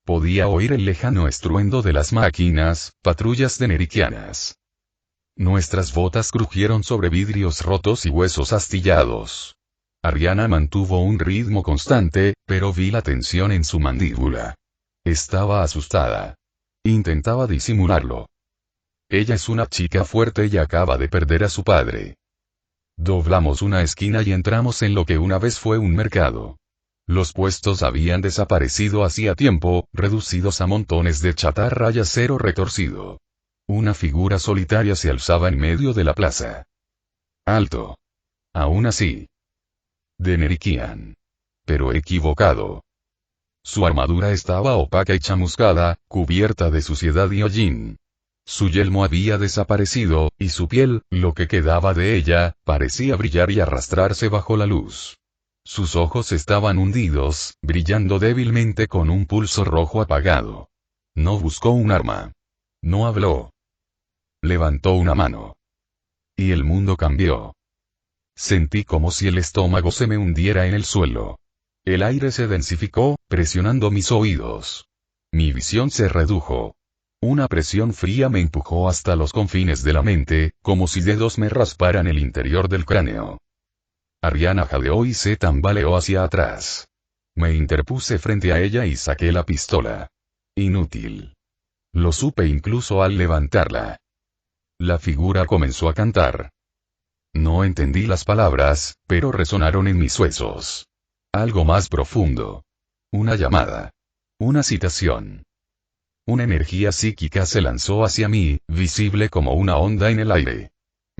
Podía oír el lejano estruendo de las máquinas, patrullas deneriquianas. Nuestras botas crujieron sobre vidrios rotos y huesos astillados. Ariana mantuvo un ritmo constante, pero vi la tensión en su mandíbula. Estaba asustada. Intentaba disimularlo. Ella es una chica fuerte y acaba de perder a su padre. Doblamos una esquina y entramos en lo que una vez fue un mercado. Los puestos habían desaparecido hacía tiempo, reducidos a montones de chatarra y acero retorcido. Una figura solitaria se alzaba en medio de la plaza. Alto. Aún así. Deneriquian. Pero equivocado. Su armadura estaba opaca y chamuscada, cubierta de suciedad y hollín. Su yelmo había desaparecido, y su piel, lo que quedaba de ella, parecía brillar y arrastrarse bajo la luz. Sus ojos estaban hundidos, brillando débilmente con un pulso rojo apagado. No buscó un arma. No habló. Levantó una mano. Y el mundo cambió. Sentí como si el estómago se me hundiera en el suelo. El aire se densificó, presionando mis oídos. Mi visión se redujo. Una presión fría me empujó hasta los confines de la mente, como si dedos me rasparan el interior del cráneo. Ariana jadeó y se tambaleó hacia atrás. Me interpuse frente a ella y saqué la pistola. Inútil. Lo supe incluso al levantarla. La figura comenzó a cantar. No entendí las palabras, pero resonaron en mis huesos. Algo más profundo. Una llamada. Una citación. Una energía psíquica se lanzó hacia mí, visible como una onda en el aire.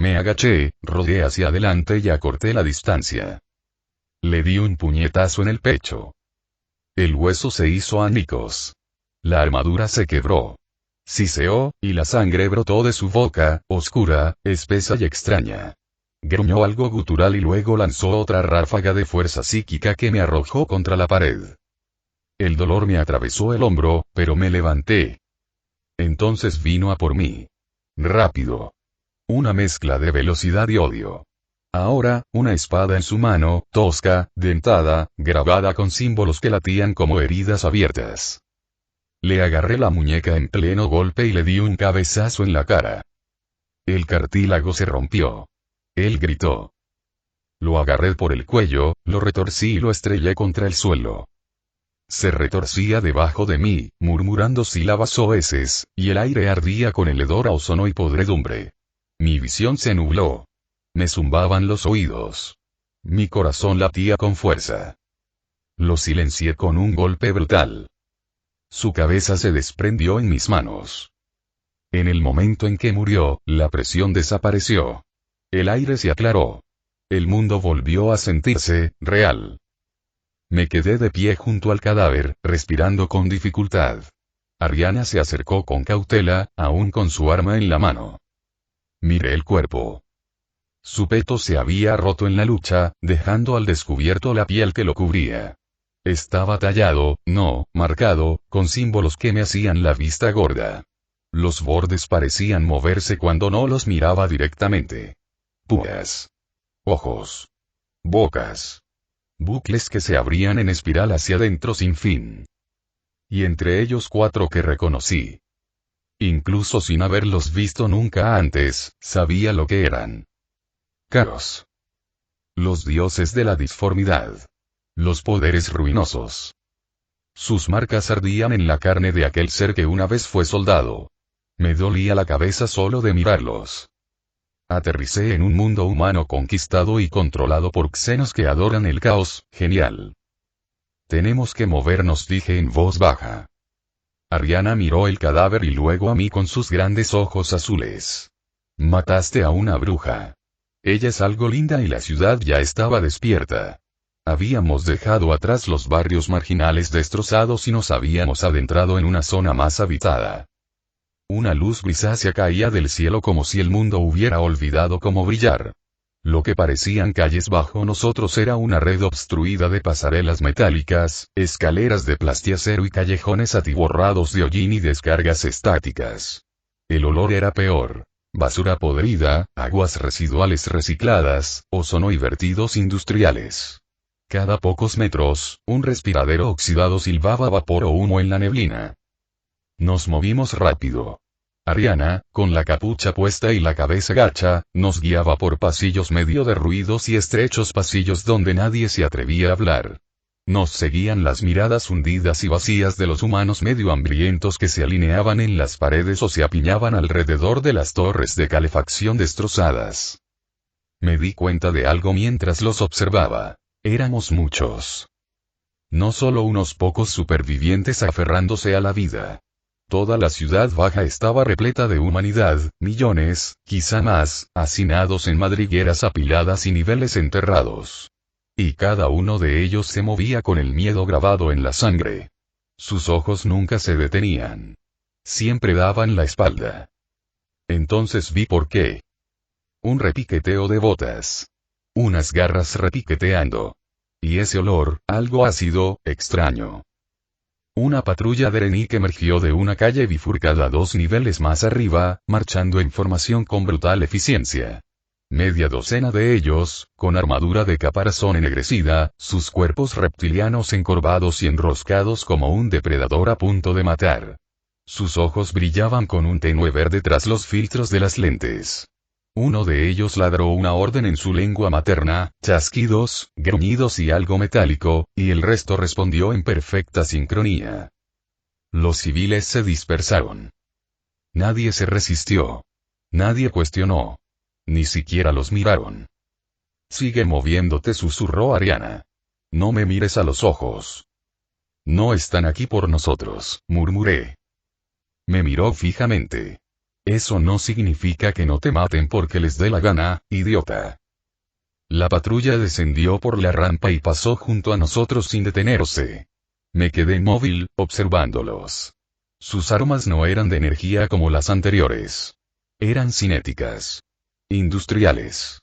Me agaché, rodé hacia adelante y acorté la distancia. Le di un puñetazo en el pecho. El hueso se hizo añicos. La armadura se quebró. Siseó, y la sangre brotó de su boca, oscura, espesa y extraña. Gruñó algo gutural y luego lanzó otra ráfaga de fuerza psíquica que me arrojó contra la pared. El dolor me atravesó el hombro, pero me levanté. Entonces vino a por mí. Rápido. Una mezcla de velocidad y odio. Ahora, una espada en su mano, tosca, dentada, grabada con símbolos que latían como heridas abiertas. Le agarré la muñeca en pleno golpe y le di un cabezazo en la cara. El cartílago se rompió. Él gritó. Lo agarré por el cuello, lo retorcí y lo estrellé contra el suelo. Se retorcía debajo de mí, murmurando sílabas soeces, y el aire ardía con el hedor a ozono y podredumbre. Mi visión se nubló. Me zumbaban los oídos. Mi corazón latía con fuerza. Lo silencié con un golpe brutal. Su cabeza se desprendió en mis manos. En el momento en que murió, la presión desapareció. El aire se aclaró. El mundo volvió a sentirse real. Me quedé de pie junto al cadáver, respirando con dificultad. Ariana se acercó con cautela, aún con su arma en la mano. Miré el cuerpo. Su peto se había roto en la lucha, dejando al descubierto la piel que lo cubría. Estaba tallado, no, marcado, con símbolos que me hacían la vista gorda. Los bordes parecían moverse cuando no los miraba directamente. Púas. Ojos. Bocas. Bucles que se abrían en espiral hacia adentro sin fin. Y entre ellos 4 que reconocí. Incluso sin haberlos visto nunca antes, sabía lo que eran. Caros. Los dioses de la disformidad. Los poderes ruinosos. Sus marcas ardían en la carne de aquel ser que una vez fue soldado. Me dolía la cabeza solo de mirarlos. Aterricé en un mundo humano conquistado y controlado por xenos que adoran el caos. Genial. Tenemos que movernos, dije en voz baja. Ariana miró el cadáver y luego a mí con sus grandes ojos azules. Mataste a una bruja. Ella es algo linda y la ciudad ya estaba despierta. Habíamos dejado atrás los barrios marginales destrozados y nos habíamos adentrado en una zona más habitada. Una luz grisácea caía del cielo como si el mundo hubiera olvidado cómo brillar. Lo que parecían calles bajo nosotros era una red obstruida de pasarelas metálicas, escaleras de plastiacero y callejones atiborrados de hollín y descargas estáticas. El olor era peor. Basura podrida, aguas residuales recicladas, ozono y vertidos industriales. Cada pocos metros, un respiradero oxidado silbaba vapor o humo en la neblina. Nos movimos rápido. Ariana, con la capucha puesta y la cabeza gacha, nos guiaba por pasillos medio derruidos y estrechos pasillos donde nadie se atrevía a hablar. Nos seguían las miradas hundidas y vacías de los humanos medio hambrientos que se alineaban en las paredes o se apiñaban alrededor de las torres de calefacción destrozadas. Me di cuenta de algo mientras los observaba. Éramos muchos. No solo unos pocos supervivientes aferrándose a la vida. Toda la ciudad baja estaba repleta de humanidad, millones, quizá más, hacinados en madrigueras apiladas y niveles enterrados. Y cada uno de ellos se movía con el miedo grabado en la sangre. Sus ojos nunca se detenían. Siempre daban la espalda. Entonces vi por qué. Un repiqueteo de botas. Unas garras repiqueteando. Y ese olor, algo ácido, extraño. Una patrulla de Erenique emergió de una calle bifurcada 2 niveles más arriba, marchando en formación con brutal eficiencia. Media docena de ellos, con armadura de caparazón ennegrecida, sus cuerpos reptilianos encorvados y enroscados como un depredador a punto de matar. Sus ojos brillaban con un tenue verde tras los filtros de las lentes. Uno de ellos ladró una orden en su lengua materna, chasquidos, gruñidos y algo metálico, y el resto respondió en perfecta sincronía. Los civiles se dispersaron. Nadie se resistió. Nadie cuestionó. Ni siquiera los miraron. Sigue moviéndote, susurró Ariana. No me mires a los ojos. No están aquí por nosotros, murmuré. Me miró fijamente. Eso no significa que no te maten porque les dé la gana, idiota. La patrulla descendió por la rampa y pasó junto a nosotros sin detenerse. Me quedé inmóvil, observándolos. Sus armas no eran de energía como las anteriores. Eran cinéticas. Industriales.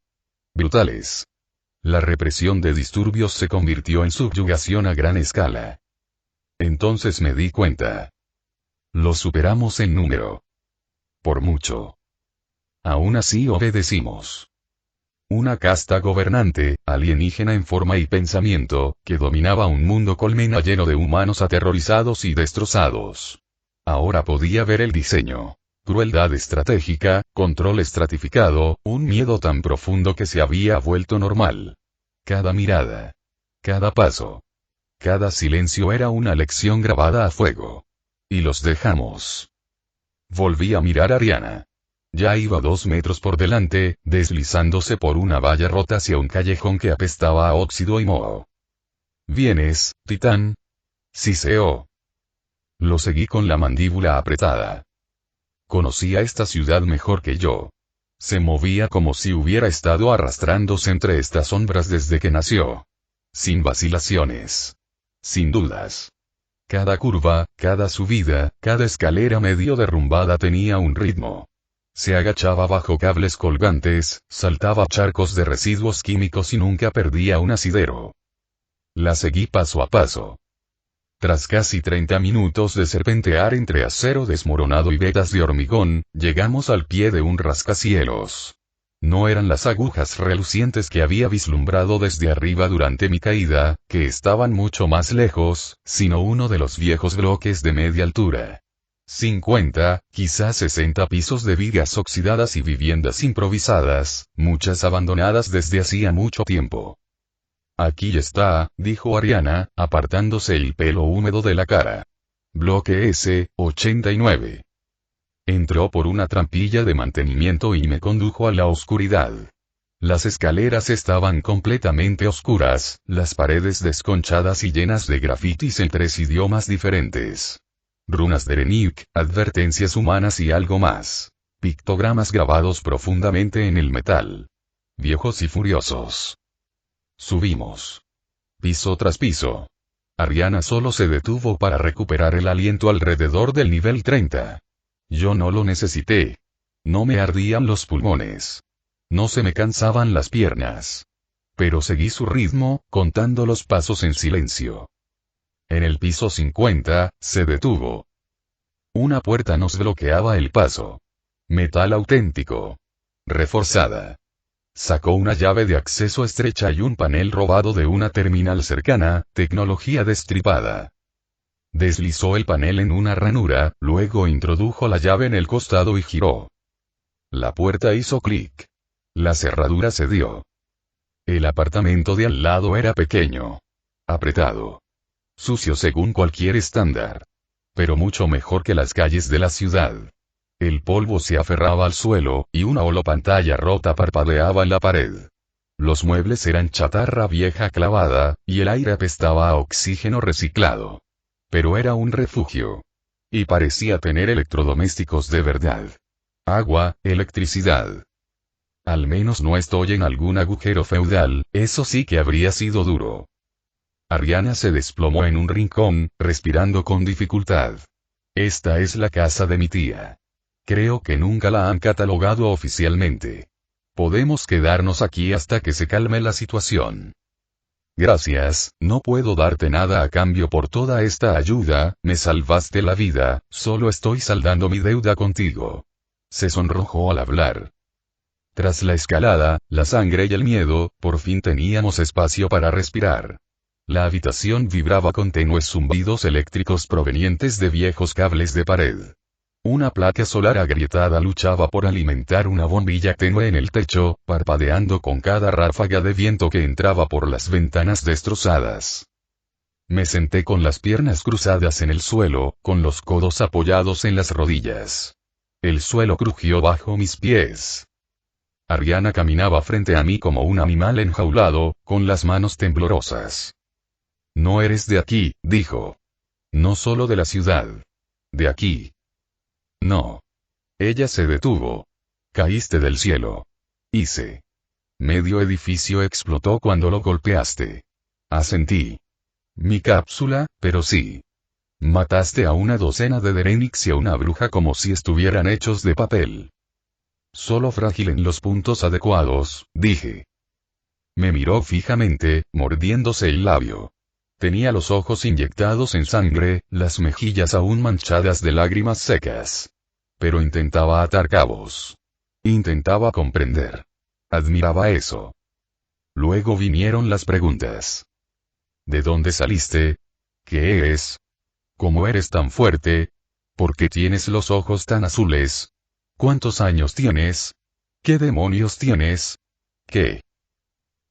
Brutales. La represión de disturbios se convirtió en subyugación a gran escala. Entonces me di cuenta. Los superamos en número. Por mucho. Aún así obedecimos. Una casta gobernante, alienígena en forma y pensamiento, que dominaba un mundo colmena lleno de humanos aterrorizados y destrozados. Ahora podía ver el diseño. Crueldad estratégica, control estratificado, un miedo tan profundo que se había vuelto normal. Cada mirada. Cada paso. Cada silencio era una lección grabada a fuego. Y los dejamos. Volví a mirar a Ariana. Ya iba 2 metros por delante, deslizándose por una valla rota hacia un callejón que apestaba a óxido y moho. ¿Vienes, Titán? Siseó. Lo seguí con la mandíbula apretada. Conocía esta ciudad mejor que yo. Se movía como si hubiera estado arrastrándose entre estas sombras desde que nació. Sin vacilaciones. Sin dudas. Cada curva, cada subida, cada escalera medio derrumbada tenía un ritmo. Se agachaba bajo cables colgantes, saltaba charcos de residuos químicos y nunca perdía un asidero. La seguí paso a paso. Tras casi 30 minutos de serpentear entre acero desmoronado y vetas de hormigón, llegamos al pie de un rascacielos. No eran las agujas relucientes que había vislumbrado desde arriba durante mi caída, que estaban mucho más lejos, sino uno de los viejos bloques de media altura. 50, quizás 60 pisos de vigas oxidadas y viviendas improvisadas, muchas abandonadas desde hacía mucho tiempo. Aquí está, dijo Ariana, apartándose el pelo húmedo de la cara. Bloque S, 89. Entró por una trampilla de mantenimiento y me condujo a la oscuridad. Las escaleras estaban completamente oscuras, las paredes desconchadas y llenas de grafitis en 3 idiomas diferentes. Runas de Reniuk, advertencias humanas y algo más. Pictogramas grabados profundamente en el metal. Viejos y furiosos. Subimos. Piso tras piso. Ariana solo se detuvo para recuperar el aliento alrededor del nivel 30. Yo no lo necesité. No me ardían los pulmones. No se me cansaban las piernas. Pero seguí su ritmo, contando los pasos en silencio. En el piso 50, se detuvo. Una puerta nos bloqueaba el paso. Metal auténtico. Reforzada. Sacó una llave de acceso estrecha y un panel robado de una terminal cercana, tecnología destripada. Deslizó el panel en una ranura, luego introdujo la llave en el costado y giró. La puerta hizo clic. La cerradura cedió. El apartamento de al lado era pequeño. Apretado. Sucio según cualquier estándar. Pero mucho mejor que las calles de la ciudad. El polvo se aferraba al suelo, y una holopantalla rota parpadeaba en la pared. Los muebles eran chatarra vieja clavada, y el aire apestaba a oxígeno reciclado. Pero era un refugio. Y parecía tener electrodomésticos de verdad. Agua, electricidad. Al menos no estoy en algún agujero feudal, eso sí que habría sido duro. Ariana se desplomó en un rincón, respirando con dificultad. Esta es la casa de mi tía. Creo que nunca la han catalogado oficialmente. Podemos quedarnos aquí hasta que se calme la situación. Gracias, no puedo darte nada a cambio por toda esta ayuda, me salvaste la vida, solo estoy saldando mi deuda contigo. Se sonrojó al hablar. Tras la escalada, la sangre y el miedo, por fin teníamos espacio para respirar. La habitación vibraba con tenues zumbidos eléctricos provenientes de viejos cables de pared. Una placa solar agrietada luchaba por alimentar una bombilla tenue en el techo, parpadeando con cada ráfaga de viento que entraba por las ventanas destrozadas. Me senté con las piernas cruzadas en el suelo, con los codos apoyados en las rodillas. El suelo crujió bajo mis pies. Ariana caminaba frente a mí como un animal enjaulado, con las manos temblorosas. No eres de aquí, dijo. No solo de la ciudad. De aquí. No. Ella se detuvo. Caíste del cielo. Hice. Medio edificio explotó cuando lo golpeaste. Asentí. Mi cápsula, pero sí. Mataste a una docena de Derenix y a una bruja como si estuvieran hechos de papel. Solo frágil en los puntos adecuados, dije. Me miró fijamente, mordiéndose el labio. Tenía los ojos inyectados en sangre, las mejillas aún manchadas de lágrimas secas. Pero intentaba atar cabos. Intentaba comprender. Admiraba eso. Luego vinieron las preguntas. ¿De dónde saliste? ¿Qué eres? ¿Cómo eres tan fuerte? ¿Por qué tienes los ojos tan azules? ¿Cuántos años tienes? ¿Qué demonios tienes? ¿Qué?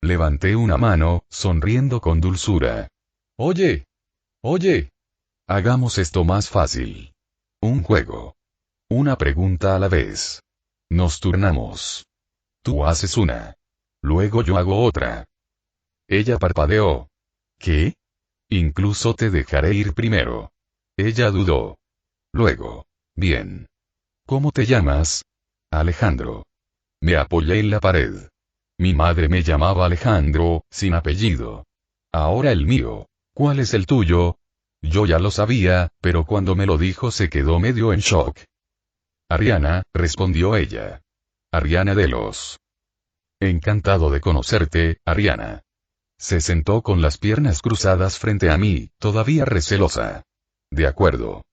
Levanté una mano, sonriendo con dulzura. Oye. Oye. Hagamos esto más fácil. Un juego. Una pregunta a la vez. Nos turnamos. Tú haces una. Luego yo hago otra. Ella parpadeó. ¿Qué? Incluso te dejaré ir primero. Ella dudó. Luego. Bien. ¿Cómo te llamas? Alejandro. Me apoyé en la pared. Mi madre me llamaba Alejandro, sin apellido. Ahora el mío. ¿Cuál es el tuyo? Yo ya lo sabía, pero cuando me lo dijo se quedó medio en shock. Ariana, respondió ella. Ariana Delos. Encantado de conocerte, Ariana. Se sentó con las piernas cruzadas frente a mí, todavía recelosa. De acuerdo.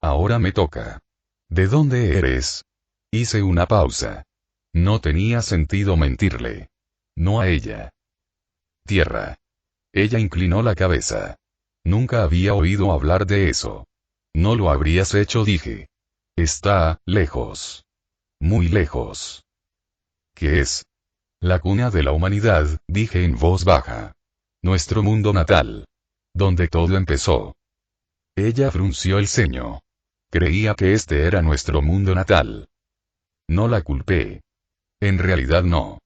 Ahora me toca. ¿De dónde eres? Hice una pausa. No tenía sentido mentirle. No a ella. Tierra. Ella inclinó la cabeza. Nunca había oído hablar de eso. No lo habrías hecho, dije. Está lejos. Muy lejos. ¿Qué es? La cuna de la humanidad, dije en voz baja. Nuestro mundo natal. Donde todo empezó. Ella frunció el ceño. Creía que este era nuestro mundo natal. No la culpé. En realidad no.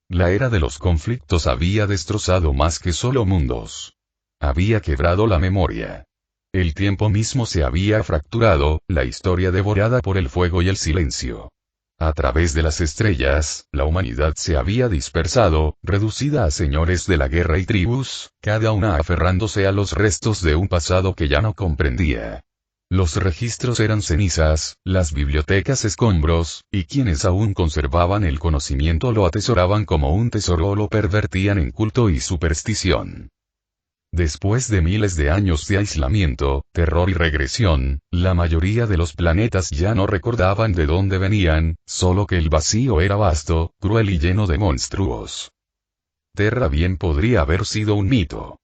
La era de los conflictos había destrozado más que solo mundos. Había quebrado la memoria. El tiempo mismo se había fracturado, la historia devorada por el fuego y el silencio. A través de las estrellas, la humanidad se había dispersado, reducida a señores de la guerra y tribus, cada una aferrándose a los restos de un pasado que ya no comprendía. Los registros eran cenizas, las bibliotecas escombros, y quienes aún conservaban el conocimiento lo atesoraban como un tesoro o lo pervertían en culto y superstición. Después de miles de años de aislamiento, terror y regresión, la mayoría de los planetas ya no recordaban de dónde venían, solo que el vacío era vasto, cruel y lleno de monstruos. Terra bien podría haber sido un mito.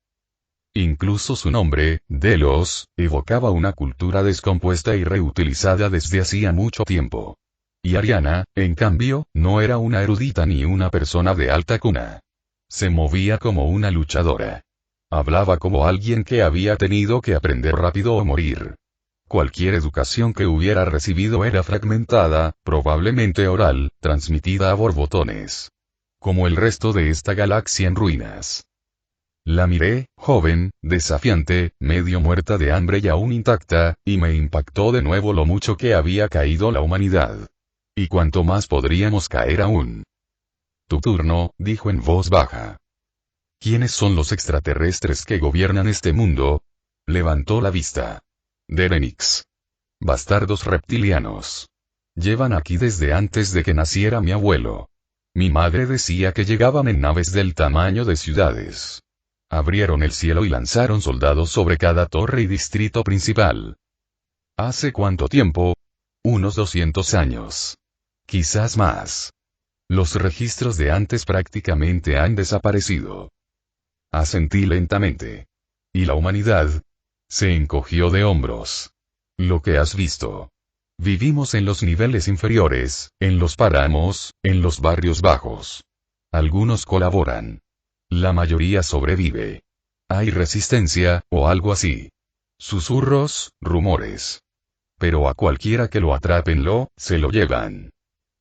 Incluso su nombre, Delos, evocaba una cultura descompuesta y reutilizada desde hacía mucho tiempo. Y Ariana, en cambio, no era una erudita ni una persona de alta cuna. Se movía como una luchadora. Hablaba como alguien que había tenido que aprender rápido o morir. Cualquier educación que hubiera recibido era fragmentada, probablemente oral, transmitida a borbotones. Como el resto de esta galaxia en ruinas. La miré, joven, desafiante, medio muerta de hambre y aún intacta, y me impactó de nuevo lo mucho que había caído la humanidad. Y cuánto más podríamos caer aún. Tu turno, dijo en voz baja. ¿Quiénes son los extraterrestres que gobiernan este mundo? Levantó la vista. Derenix. Bastardos reptilianos. Llevan aquí desde antes de que naciera mi abuelo. Mi madre decía que llegaban en naves del tamaño de ciudades. Abrieron el cielo y lanzaron soldados sobre cada torre y distrito principal. ¿Hace cuánto tiempo? Unos 200 años. Quizás más. Los registros de antes prácticamente han desaparecido. Asentí lentamente. ¿Y la humanidad? Se encogió de hombros. Lo que has visto. Vivimos en los niveles inferiores, en los páramos, en los barrios bajos. Algunos colaboran. La mayoría sobrevive. Hay resistencia, o algo así. Susurros, rumores. Pero a cualquiera que lo atrapen se lo llevan.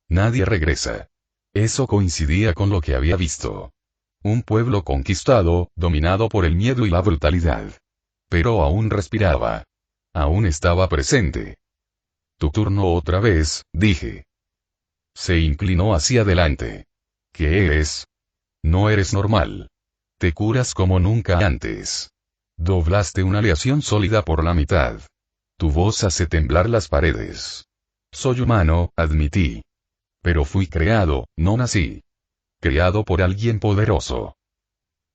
Nadie regresa. Eso coincidía con lo que había visto. Un pueblo conquistado, dominado por el miedo y la brutalidad. Pero aún respiraba. Aún estaba presente. Tu turno otra vez, dije. Se inclinó hacia adelante. ¿Qué eres? No eres normal. Te curas como nunca antes. Doblaste una aleación sólida por la mitad. Tu voz hace temblar las paredes. Soy humano, admití. Pero fui creado, no nací. Creado por alguien poderoso.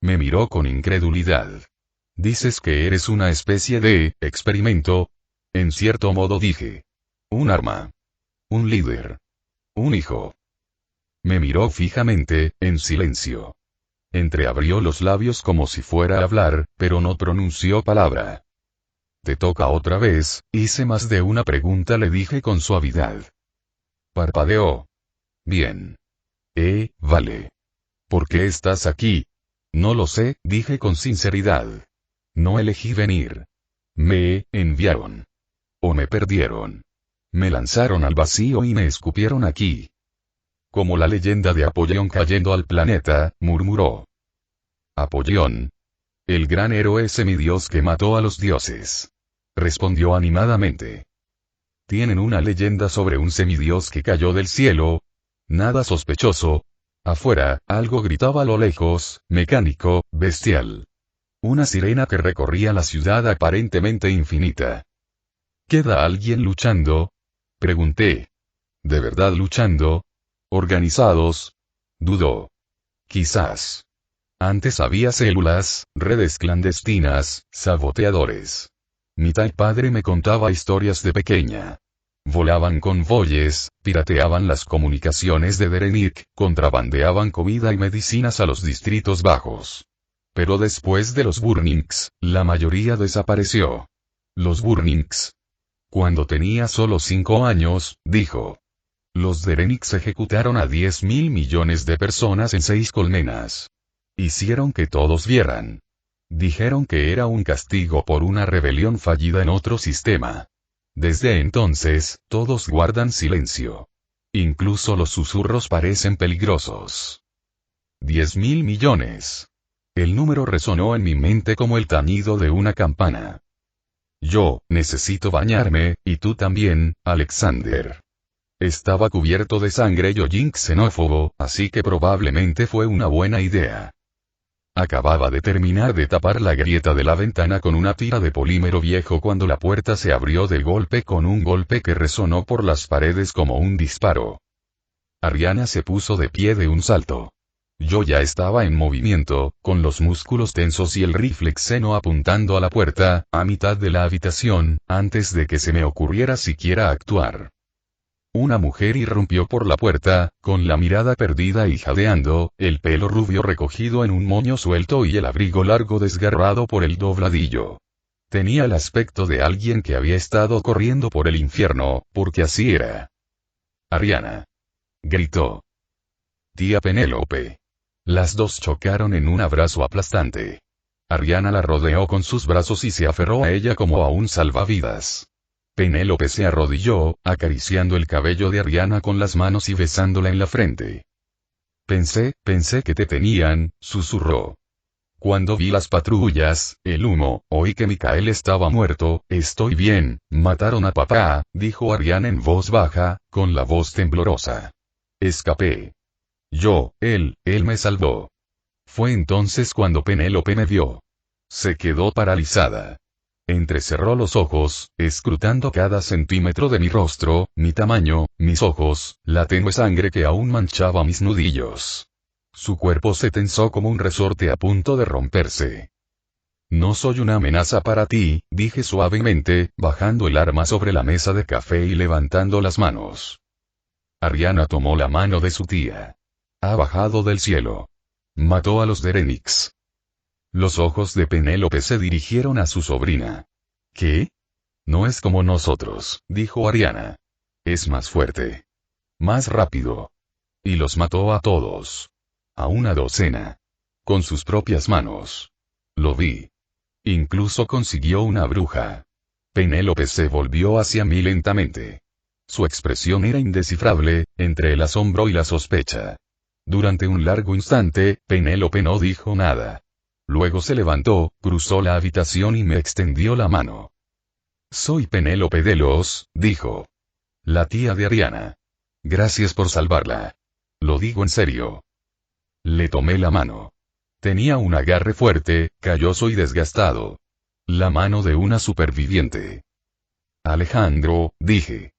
Me miró con incredulidad. Dices que eres una especie de experimento. En cierto modo dije. Un arma. Un líder. Un hijo. Me miró fijamente, en silencio. Entreabrió los labios como si fuera a hablar, pero no pronunció palabra. Te toca otra vez, hice más de una pregunta, le dije con suavidad. Parpadeó. Bien. Vale. ¿Por qué estás aquí? No lo sé, dije con sinceridad. No elegí venir. Me enviaron. O me perdieron. Me lanzaron al vacío y me escupieron aquí. Como la leyenda de Apollón cayendo al planeta, murmuró. Apollón. El gran héroe semidios que mató a los dioses. Respondió animadamente. Tienen una leyenda sobre un semidios que cayó del cielo. Nada sospechoso. Afuera, algo gritaba a lo lejos, mecánico, bestial. Una sirena que recorría la ciudad aparentemente infinita. ¿Queda alguien luchando? Pregunté. ¿De verdad luchando? ¿Organizados? Dudó. Quizás. Antes había células, redes clandestinas, saboteadores. Mi tal padre me contaba historias de pequeña. Volaban convoyes, pirateaban las comunicaciones de Derenik, contrabandeaban comida y medicinas a los distritos bajos. Pero después de los Burnings, la mayoría desapareció. Los Burnings. Cuando tenía solo 5 años, dijo. Los Dereniks ejecutaron a 10.000 millones de personas en 6 colmenas. Hicieron que todos vieran. Dijeron que era un castigo por una rebelión fallida en otro sistema. Desde entonces, todos guardan silencio. Incluso los susurros parecen peligrosos. 10.000 millones. El número resonó en mi mente como el tañido de una campana. Yo, necesito bañarme, y tú también, Alexander. Estaba cubierto de sangre y hollín xenófobo, así que probablemente fue una buena idea. Acababa de terminar de tapar la grieta de la ventana con una tira de polímero viejo cuando la puerta se abrió de golpe con un golpe que resonó por las paredes como un disparo. Ariana se puso de pie de un salto. Yo ya estaba en movimiento, con los músculos tensos y el rifle xeno apuntando a la puerta, a mitad de la habitación, antes de que se me ocurriera siquiera actuar. Una mujer irrumpió por la puerta, con la mirada perdida y jadeando, el pelo rubio recogido en un moño suelto y el abrigo largo desgarrado por el dobladillo. Tenía el aspecto de alguien que había estado corriendo por el infierno, porque así era. Ariana. Gritó. Tía Penélope. Las dos chocaron en un abrazo aplastante. Ariana la rodeó con sus brazos y se aferró a ella como a un salvavidas. Penélope se arrodilló, acariciando el cabello de Ariana con las manos y besándola en la frente. Pensé que te tenían, susurró. Cuando vi las patrullas, el humo, oí que Mikael estaba muerto, estoy bien, mataron a papá, dijo Ariana en voz baja, con la voz temblorosa. Escapé. Él me salvó. Fue entonces cuando Penélope me vio. Se quedó paralizada. Entrecerró los ojos, escrutando cada centímetro de mi rostro, mi tamaño, mis ojos, la tenue sangre que aún manchaba mis nudillos. Su cuerpo se tensó como un resorte a punto de romperse. No soy una amenaza para ti, dije suavemente, bajando el arma sobre la mesa de café y levantando las manos. Ariana tomó la mano de su tía. Ha bajado del cielo. Mató a los Dereniks. Los ojos de Penélope se dirigieron a su sobrina. ¿Qué? No es como nosotros, dijo Ariana. Es más fuerte. Más rápido. Y los mató a todos. A una docena. Con sus propias manos. Lo vi. Incluso consiguió una bruja. Penélope se volvió hacia mí lentamente. Su expresión era indescifrable, entre el asombro y la sospecha. Durante un largo instante, Penélope no dijo nada. Luego se levantó, cruzó la habitación y me extendió la mano. Soy Penélope Delos, dijo. La tía de Ariana. Gracias por salvarla. Lo digo en serio. Le tomé la mano. Tenía un agarre fuerte, calloso y desgastado. La mano de una superviviente. Alejandro, dije.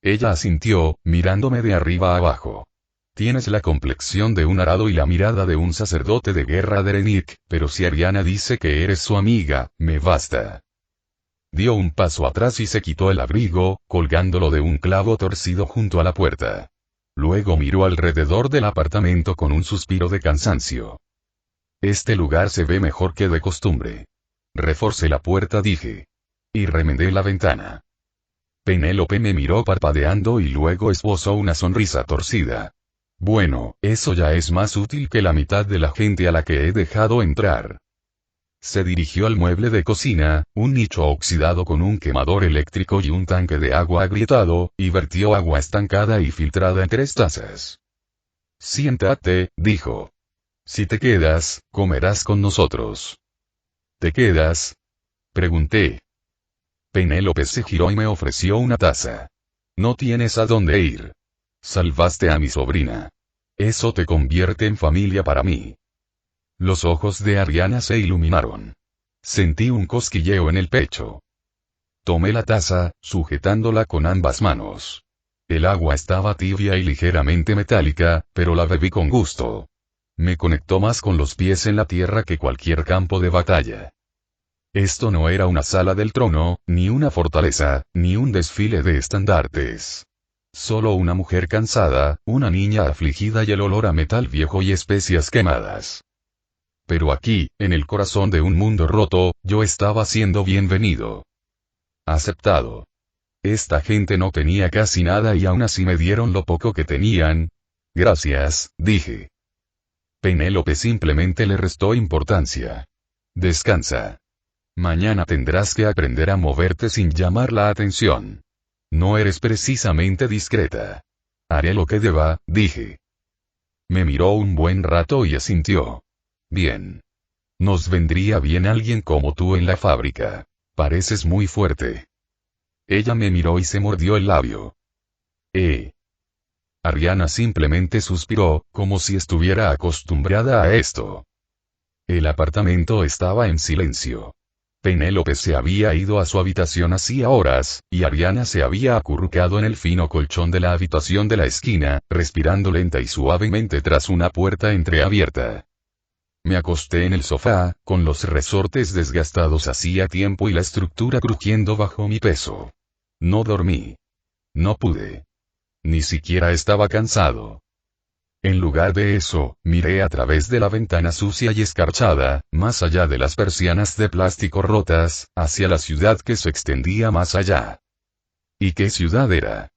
Ella asintió, mirándome de arriba a abajo. Tienes la complexión de un arado y la mirada de un sacerdote de guerra de Erenic, pero si Ariana dice que eres su amiga, me basta. Dio un paso atrás y se quitó el abrigo, colgándolo de un clavo torcido junto a la puerta. Luego miró alrededor del apartamento con un suspiro de cansancio. Este lugar se ve mejor que de costumbre. Reforcé la puerta, dije. Y remendé la ventana. Penélope me miró parpadeando y luego esbozó una sonrisa torcida. Bueno, eso ya es más útil que la mitad de la gente a la que he dejado entrar. Se dirigió al mueble de cocina, un nicho oxidado con un quemador eléctrico y un tanque de agua agrietado, y vertió agua estancada y filtrada en 3 tazas. Siéntate, dijo. Si te quedas, comerás con nosotros. ¿Te quedas? Pregunté. Penélope se giró y me ofreció una taza. No tienes a dónde ir. Salvaste a mi sobrina. Eso te convierte en familia para mí. Los ojos de Ariana se iluminaron. Sentí un cosquilleo en el pecho. Tomé la taza, sujetándola con ambas manos. El agua estaba tibia y ligeramente metálica, pero la bebí con gusto. Me conectó más con los pies en la tierra que cualquier campo de batalla. Esto no era una sala del trono, ni una fortaleza, ni un desfile de estandartes. Solo una mujer cansada, una niña afligida y el olor a metal viejo y especias quemadas. Pero aquí, en el corazón de un mundo roto, yo estaba siendo bienvenido. Aceptado. Esta gente no tenía casi nada y aún así me dieron lo poco que tenían. Gracias, dije. Penélope simplemente le restó importancia. Descansa. Mañana tendrás que aprender a moverte sin llamar la atención. No eres precisamente discreta. Haré lo que deba, dije. Me miró un buen rato y asintió. Bien. Nos vendría bien alguien como tú en la fábrica. Pareces muy fuerte. Ella me miró y se mordió el labio. Ariana simplemente suspiró, como si estuviera acostumbrada a esto. El apartamento estaba en silencio. Penélope se había ido a su habitación hacía horas, y Ariana se había acurrucado en el fino colchón de la habitación de la esquina, respirando lenta y suavemente tras una puerta entreabierta. Me acosté en el sofá, con los resortes desgastados hacía tiempo y la estructura crujiendo bajo mi peso. No dormí. No pude. Ni siquiera estaba cansado. En lugar de eso, miré a través de la ventana sucia y escarchada, más allá de las persianas de plástico rotas, hacia la ciudad que se extendía más allá. ¿Y qué ciudad era?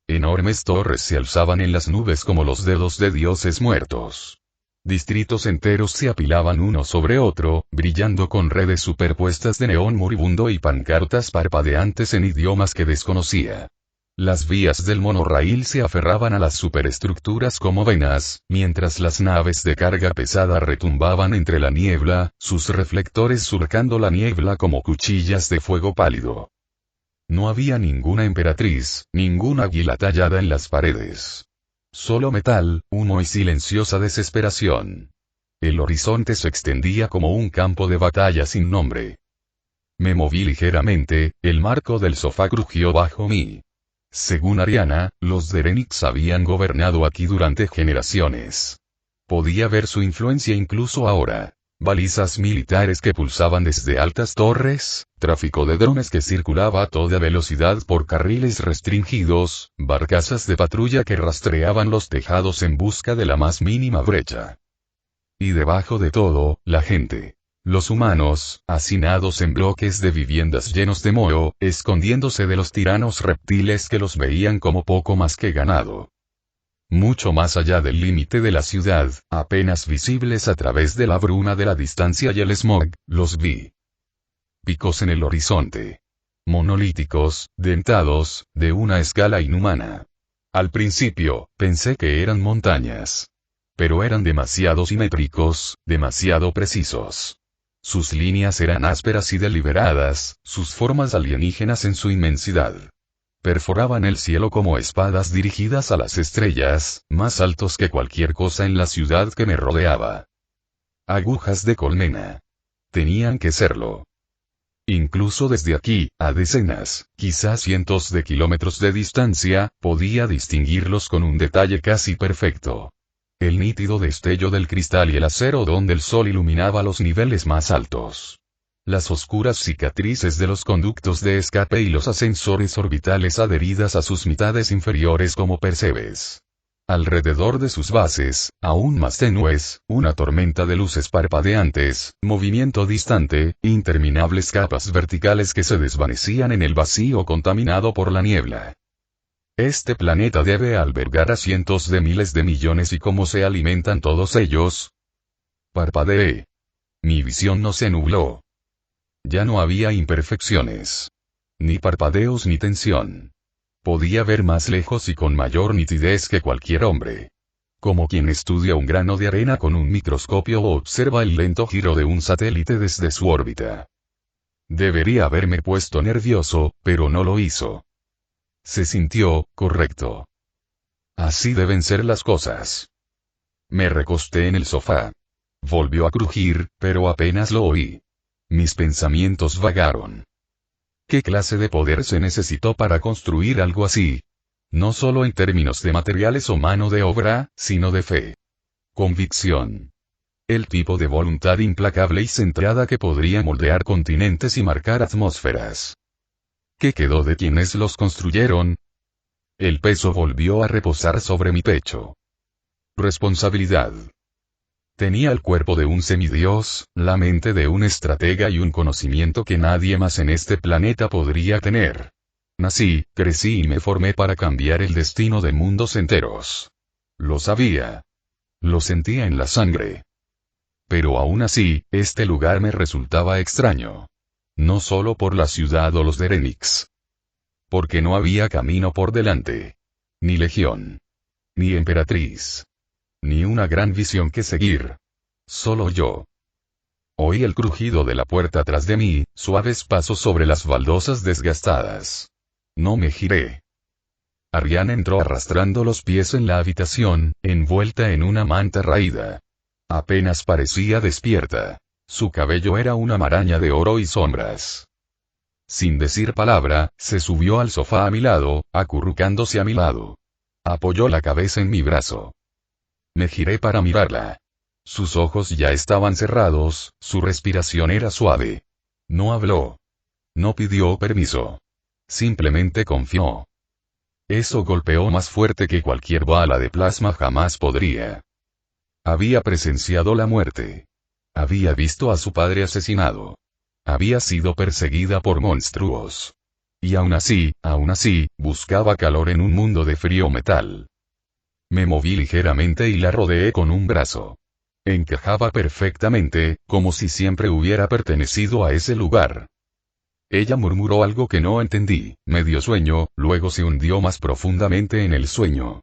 Enormes torres se alzaban en las nubes como los dedos de dioses muertos. Distritos enteros se apilaban uno sobre otro, brillando con redes superpuestas de neón moribundo y pancartas parpadeantes en idiomas que desconocía. Las vías del monorraíl se aferraban a las superestructuras como venas, mientras las naves de carga pesada retumbaban entre la niebla, sus reflectores surcando la niebla como cuchillas de fuego pálido. No había ninguna emperatriz, ninguna águila tallada en las paredes. Solo metal, humo y silenciosa desesperación. El horizonte se extendía como un campo de batalla sin nombre. Me moví ligeramente, el marco del sofá crujió bajo mí. Según Ariana, los Derenics habían gobernado aquí durante generaciones. Podía ver su influencia incluso ahora. Balizas militares que pulsaban desde altas torres, tráfico de drones que circulaba a toda velocidad por carriles restringidos, barcazas de patrulla que rastreaban los tejados en busca de la más mínima brecha. Y debajo de todo, la gente. Los humanos, hacinados en bloques de viviendas llenos de moho, escondiéndose de los tiranos reptiles que los veían como poco más que ganado. Mucho más allá del límite de la ciudad, apenas visibles a través de la bruma de la distancia y el smog, los vi. Picos en el horizonte. Monolíticos, dentados, de una escala inhumana. Al principio, pensé que eran montañas. Pero eran demasiado simétricos, demasiado precisos. Sus líneas eran ásperas y deliberadas, sus formas alienígenas en su inmensidad. Perforaban el cielo como espadas dirigidas a las estrellas, más altos que cualquier cosa en la ciudad que me rodeaba. Agujas de colmena. Tenían que serlo. Incluso desde aquí, a decenas, quizás cientos de kilómetros de distancia, podía distinguirlos con un detalle casi perfecto. El nítido destello del cristal y el acero donde el sol iluminaba los niveles más altos. Las oscuras cicatrices de los conductos de escape y los ascensores orbitales adheridas a sus mitades inferiores como percebes. Alrededor de sus bases, aún más tenues, una tormenta de luces parpadeantes, movimiento distante, interminables capas verticales que se desvanecían en el vacío contaminado por la niebla. Este planeta debe albergar a cientos de miles de millones y cómo se alimentan todos ellos. Parpadeé. Mi visión no se nubló. Ya no había imperfecciones. Ni parpadeos ni tensión. Podía ver más lejos y con mayor nitidez que cualquier hombre. Como quien estudia un grano de arena con un microscopio o observa el lento giro de un satélite desde su órbita. Debería haberme puesto nervioso, pero no lo hizo. Se sintió correcto. Así deben ser las cosas. Me recosté en el sofá. Volvió a crujir, pero apenas lo oí. Mis pensamientos vagaron. ¿Qué clase de poder se necesitó para construir algo así? No solo en términos de materiales o mano de obra, sino de fe. Convicción. El tipo de voluntad implacable y centrada que podría moldear continentes y marcar atmósferas. ¿Qué quedó de quienes los construyeron? El peso volvió a reposar sobre mi pecho. Responsabilidad. Tenía el cuerpo de un semidios, la mente de un estratega y un conocimiento que nadie más en este planeta podría tener. Nací, crecí y me formé para cambiar el destino de mundos enteros. Lo sabía. Lo sentía en la sangre. Pero aún así, este lugar me resultaba extraño. No solo por la ciudad o los Derenix. Porque no había camino por delante. Ni legión. Ni emperatriz. Ni una gran visión que seguir. Solo yo. Oí el crujido de la puerta tras de mí, suaves pasos sobre las baldosas desgastadas. No me giré. Ariana entró arrastrando los pies en la habitación, envuelta en una manta raída. Apenas parecía despierta. Su cabello era una maraña de oro y sombras. Sin decir palabra, se subió al sofá a mi lado, acurrucándose a mi lado. Apoyó la cabeza en mi brazo. Me giré para mirarla. Sus ojos ya estaban cerrados, su respiración era suave. No habló. No pidió permiso. Simplemente confió. Eso golpeó más fuerte que cualquier bala de plasma jamás podría. Había presenciado la muerte. Había visto a su padre asesinado. Había sido perseguida por monstruos. Y aún así, buscaba calor en un mundo de frío metal. Me moví ligeramente y la rodeé con un brazo. Encajaba perfectamente, como si siempre hubiera pertenecido a ese lugar. Ella murmuró algo que no entendí, me dio sueño, luego se hundió más profundamente en el sueño.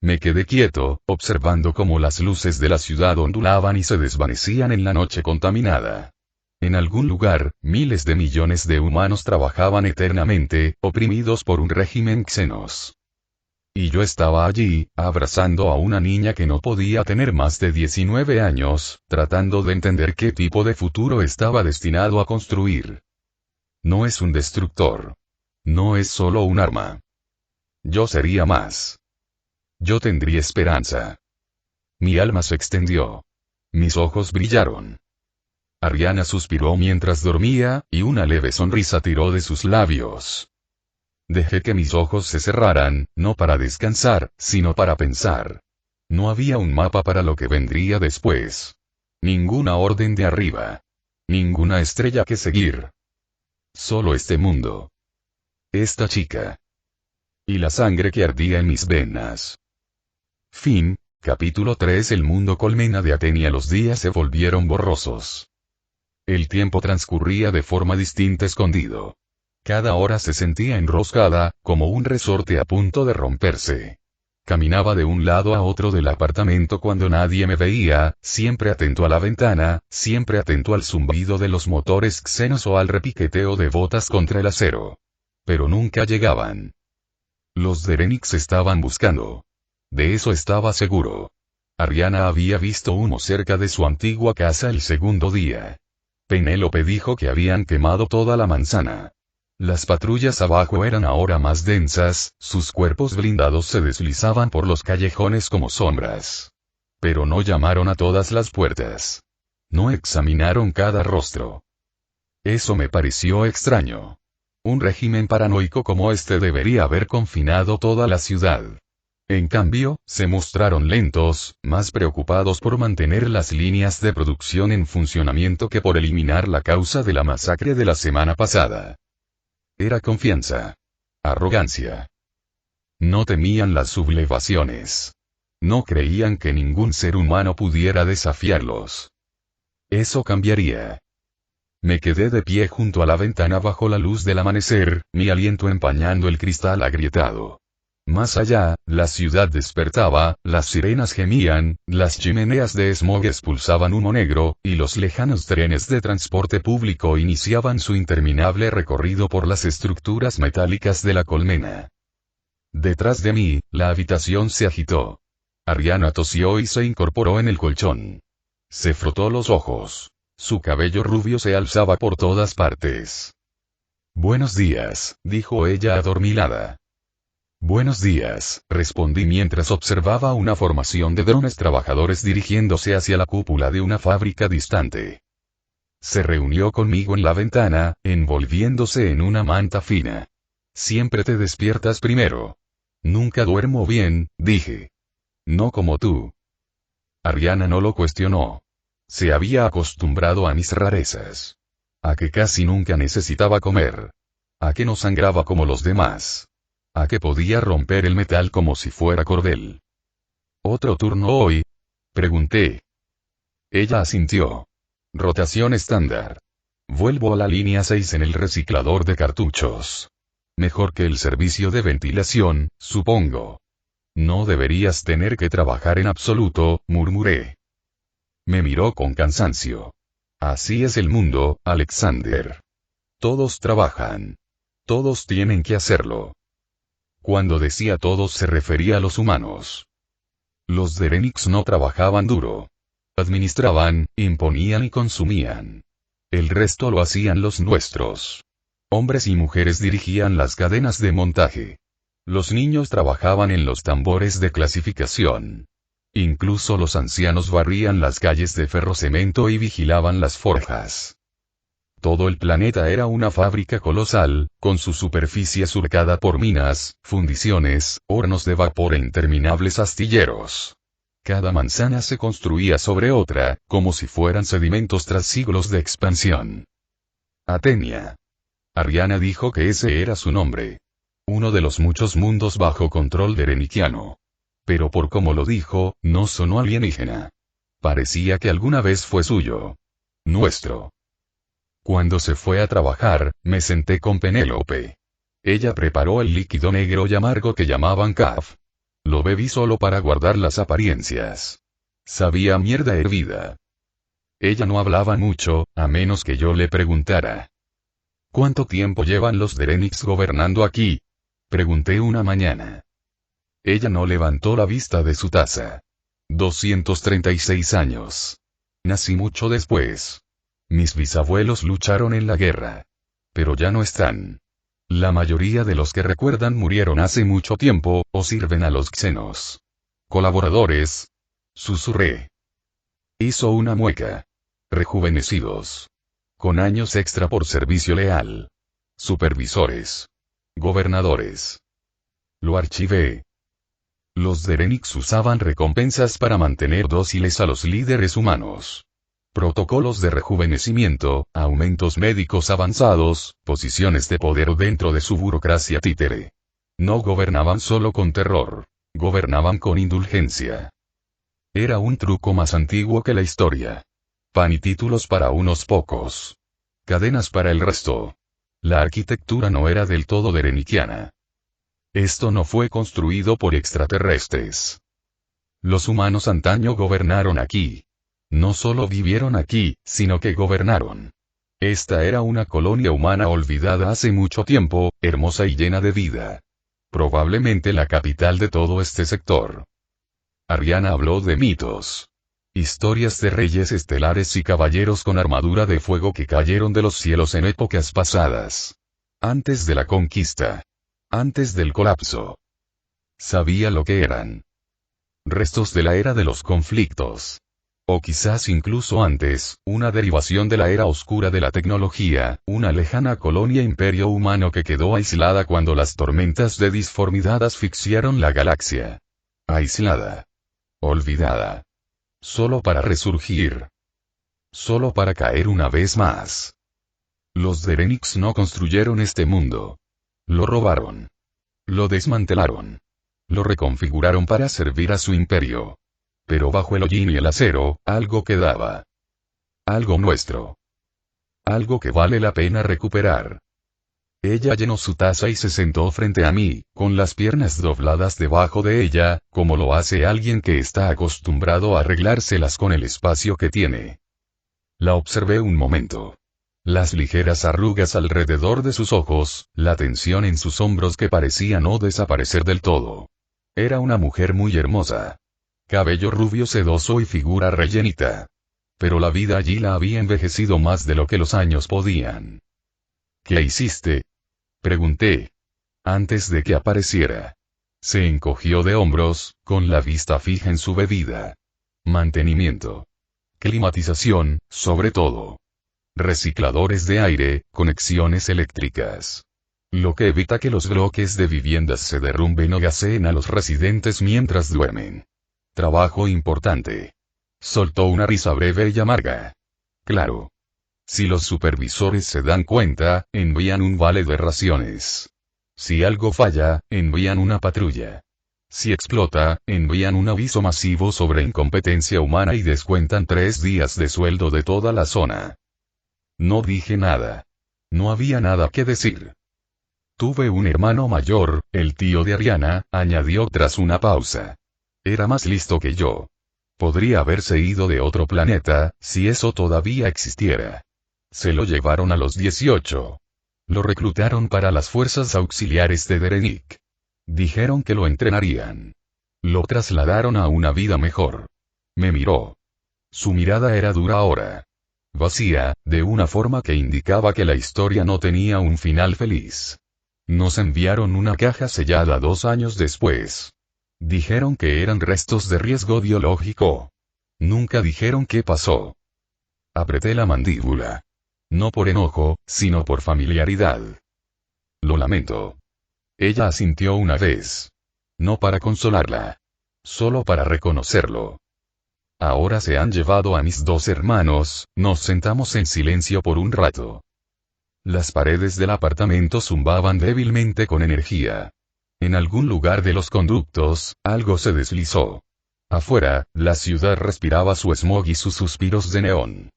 Me quedé quieto, observando cómo las luces de la ciudad ondulaban y se desvanecían en la noche contaminada. En algún lugar, miles de millones de humanos trabajaban eternamente, oprimidos por un régimen xenos. Y yo estaba allí, abrazando a una niña que no podía tener más de 19 años, tratando de entender qué tipo de futuro estaba destinado a construir. No es un destructor. No es solo un arma. Yo sería más. Yo tendría esperanza. Mi alma se extendió. Mis ojos brillaron. Ariana suspiró mientras dormía, y una leve sonrisa tiró de sus labios. Dejé que mis ojos se cerraran, no para descansar, sino para pensar. No había un mapa para lo que vendría después. Ninguna orden de arriba. Ninguna estrella que seguir. Solo este mundo. Esta chica. Y la sangre que ardía en mis venas. Fin, capítulo 3. El mundo colmena de Atenia. Los días se volvieron borrosos. El tiempo transcurría de forma distinta escondido. Cada hora se sentía enroscada, como un resorte a punto de romperse. Caminaba de un lado a otro del apartamento cuando nadie me veía, siempre atento a la ventana, siempre atento al zumbido de los motores xenos o al repiqueteo de botas contra el acero. Pero nunca llegaban. Los Derenix estaban buscando. De eso estaba seguro. Ariana había visto humo cerca de su antigua casa el segundo día. Penélope dijo que habían quemado toda la manzana. Las patrullas abajo eran ahora más densas, sus cuerpos blindados se deslizaban por los callejones como sombras. Pero no llamaron a todas las puertas. No examinaron cada rostro. Eso me pareció extraño. Un régimen paranoico como este debería haber confinado toda la ciudad. En cambio, se mostraron lentos, más preocupados por mantener las líneas de producción en funcionamiento que por eliminar la causa de la masacre de la semana pasada. Era confianza. Arrogancia. No temían las sublevaciones. No creían que ningún ser humano pudiera desafiarlos. Eso cambiaría. Me quedé de pie junto a la ventana bajo la luz del amanecer, mi aliento empañando el cristal agrietado. Más allá, la ciudad despertaba, las sirenas gemían, las chimeneas de smog expulsaban humo negro, y los lejanos trenes de transporte público iniciaban su interminable recorrido por las estructuras metálicas de la colmena. Detrás de mí, la habitación se agitó. Ariana tosió y se incorporó en el colchón. Se frotó los ojos. Su cabello rubio se alzaba por todas partes. Buenos días, dijo ella adormilada. Buenos días, respondí mientras observaba una formación de drones trabajadores dirigiéndose hacia la cúpula de una fábrica distante. Se reunió conmigo en la ventana, envolviéndose en una manta fina. Siempre te despiertas primero. Nunca duermo bien, dije. No como tú. Ariana no lo cuestionó. Se había acostumbrado a mis rarezas. A que casi nunca necesitaba comer. A que no sangraba como los demás. A que podía romper el metal como si fuera cordel. ¿Otro turno hoy? Pregunté. Ella asintió. Rotación estándar. Vuelvo a la línea 6 en el reciclador de cartuchos. Mejor que el servicio de ventilación, supongo. No deberías tener que trabajar en absoluto, murmuré. Me miró con cansancio. Así es el mundo, Alexander. Todos trabajan. Todos tienen que hacerlo. Cuando decía todos se refería a los humanos. Los Derenix no trabajaban duro. Administraban, imponían y consumían. El resto lo hacían los nuestros. Hombres y mujeres dirigían las cadenas de montaje. Los niños trabajaban en los tambores de clasificación. Incluso los ancianos barrían las calles de ferrocemento y vigilaban las forjas. Todo el planeta era una fábrica colosal, con su superficie surcada por minas, fundiciones, hornos de vapor e interminables astilleros. Cada manzana se construía sobre otra, como si fueran sedimentos tras siglos de expansión. Atenia. Ariana dijo que ese era su nombre. Uno de los muchos mundos bajo control dereniquiano. Pero por como lo dijo, no sonó alienígena. Parecía que alguna vez fue suyo. Nuestro. Cuando se fue a trabajar, me senté con Penélope. Ella preparó el líquido negro y amargo que llamaban caf. Lo bebí solo para guardar las apariencias. Sabía mierda hervida. Ella no hablaba mucho, a menos que yo le preguntara. ¿Cuánto tiempo llevan los Derenix gobernando aquí? Pregunté una mañana. Ella no levantó la vista de su taza. 236 años. Nací mucho después. Mis bisabuelos lucharon en la guerra. Pero ya no están. La mayoría de los que recuerdan murieron hace mucho tiempo, o sirven a los xenos. Colaboradores. Susurré. Hizo una mueca. Rejuvenecidos. Con años extra por servicio leal. Supervisores. Gobernadores. Lo archivé. Los Derenix usaban recompensas para mantener dóciles a los líderes humanos. Protocolos de rejuvenecimiento, aumentos médicos avanzados, posiciones de poder dentro de su burocracia títere. No gobernaban solo con terror. Gobernaban con indulgencia. Era un truco más antiguo que la historia. Pan y títulos para unos pocos. Cadenas para el resto. La arquitectura no era del todo dereniquiana. Esto no fue construido por extraterrestres. Los humanos antaño gobernaron aquí. No solo vivieron aquí, sino que gobernaron. Esta era una colonia humana olvidada hace mucho tiempo, hermosa y llena de vida. Probablemente la capital de todo este sector. Ariana habló de mitos. Historias de reyes estelares y caballeros con armadura de fuego que cayeron de los cielos en épocas pasadas. Antes de la conquista. Antes del colapso. Sabía lo que eran. Restos de la era de los conflictos. O quizás incluso antes, una derivación de la era oscura de la tecnología, una lejana colonia imperio humano que quedó aislada cuando las tormentas de disformidad asfixiaron la galaxia. Aislada. Olvidada. Solo para resurgir. Solo para caer una vez más. Los Derenix no construyeron este mundo. Lo robaron. Lo desmantelaron. Lo reconfiguraron para servir a su imperio. Pero bajo el hollín y el acero, algo quedaba. Algo nuestro. Algo que vale la pena recuperar. Ella llenó su taza y se sentó frente a mí, con las piernas dobladas debajo de ella, como lo hace alguien que está acostumbrado a arreglárselas con el espacio que tiene. La observé un momento. Las ligeras arrugas alrededor de sus ojos, la tensión en sus hombros que parecía no desaparecer del todo. Era una mujer muy hermosa. Cabello rubio sedoso y figura rellenita. Pero la vida allí la había envejecido más de lo que los años podían. ¿Qué hiciste? Pregunté. Antes de que apareciera. Se encogió de hombros, con la vista fija en su bebida. Mantenimiento. Climatización, sobre todo. Recicladores de aire, conexiones eléctricas. Lo que evita que los bloques de viviendas se derrumben o gaseen a los residentes mientras duermen. Trabajo importante. Soltó una risa breve y amarga. Claro. Si los supervisores se dan cuenta, envían un vale de raciones. Si algo falla, envían una patrulla. Si explota, envían un aviso masivo sobre incompetencia humana y descuentan 3 días de sueldo de toda la zona. No dije nada. No había nada que decir. Tuve un hermano mayor, el tío de Ariana, añadió tras una pausa. Era más listo que yo. Podría haberse ido de otro planeta, si eso todavía existiera. Se lo llevaron a los 18. Lo reclutaron para las fuerzas auxiliares de Derenic. Dijeron que lo entrenarían. Lo trasladaron a una vida mejor. Me miró. Su mirada era dura ahora. Vacía, de una forma que indicaba que la historia no tenía un final feliz. Nos enviaron una caja sellada 2 años después. Dijeron que eran restos de riesgo biológico. Nunca dijeron qué pasó. Apreté la mandíbula. No por enojo, sino por familiaridad. Lo lamento. Ella asintió una vez. No para consolarla. Solo para reconocerlo. Ahora se han llevado a mis 2 hermanos, nos sentamos en silencio por un rato. Las paredes del apartamento zumbaban débilmente con energía. En algún lugar de los conductos, algo se deslizó. Afuera, la ciudad respiraba su smog y sus suspiros de neón.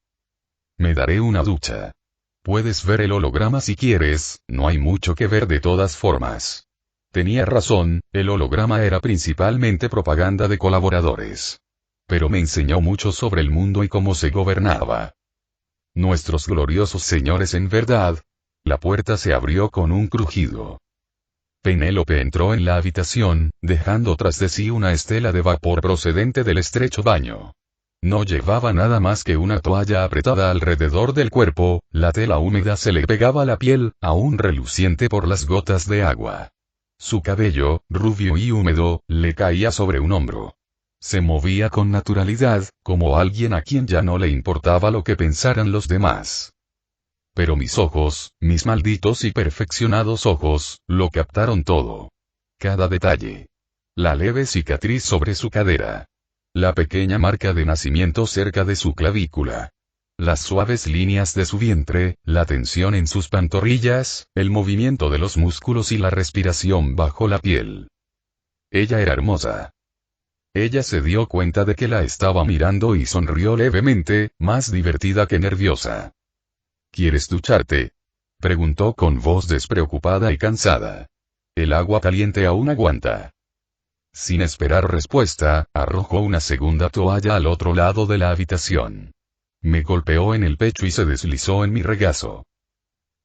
Me daré una ducha. Puedes ver el holograma si quieres, no hay mucho que ver de todas formas. Tenía razón, el holograma era principalmente propaganda de colaboradores. Pero me enseñó mucho sobre el mundo y cómo se gobernaba. Nuestros gloriosos señores en verdad. La puerta se abrió con un crujido. Penélope entró en la habitación, dejando tras de sí una estela de vapor procedente del estrecho baño. No llevaba nada más que una toalla apretada alrededor del cuerpo, la tela húmeda se le pegaba a la piel, aún reluciente por las gotas de agua. Su cabello, rubio y húmedo, le caía sobre un hombro. Se movía con naturalidad, como alguien a quien ya no le importaba lo que pensaran los demás. Pero mis ojos, mis malditos y perfeccionados ojos, lo captaron todo. Cada detalle. La leve cicatriz sobre su cadera. La pequeña marca de nacimiento cerca de su clavícula. Las suaves líneas de su vientre, la tensión en sus pantorrillas, el movimiento de los músculos y la respiración bajo la piel. Ella era hermosa. Ella se dio cuenta de que la estaba mirando y sonrió levemente, más divertida que nerviosa. ¿Quieres ducharte? Preguntó con voz despreocupada y cansada. El agua caliente aún aguanta. Sin esperar respuesta, arrojó una segunda toalla al otro lado de la habitación. Me golpeó en el pecho y se deslizó en mi regazo.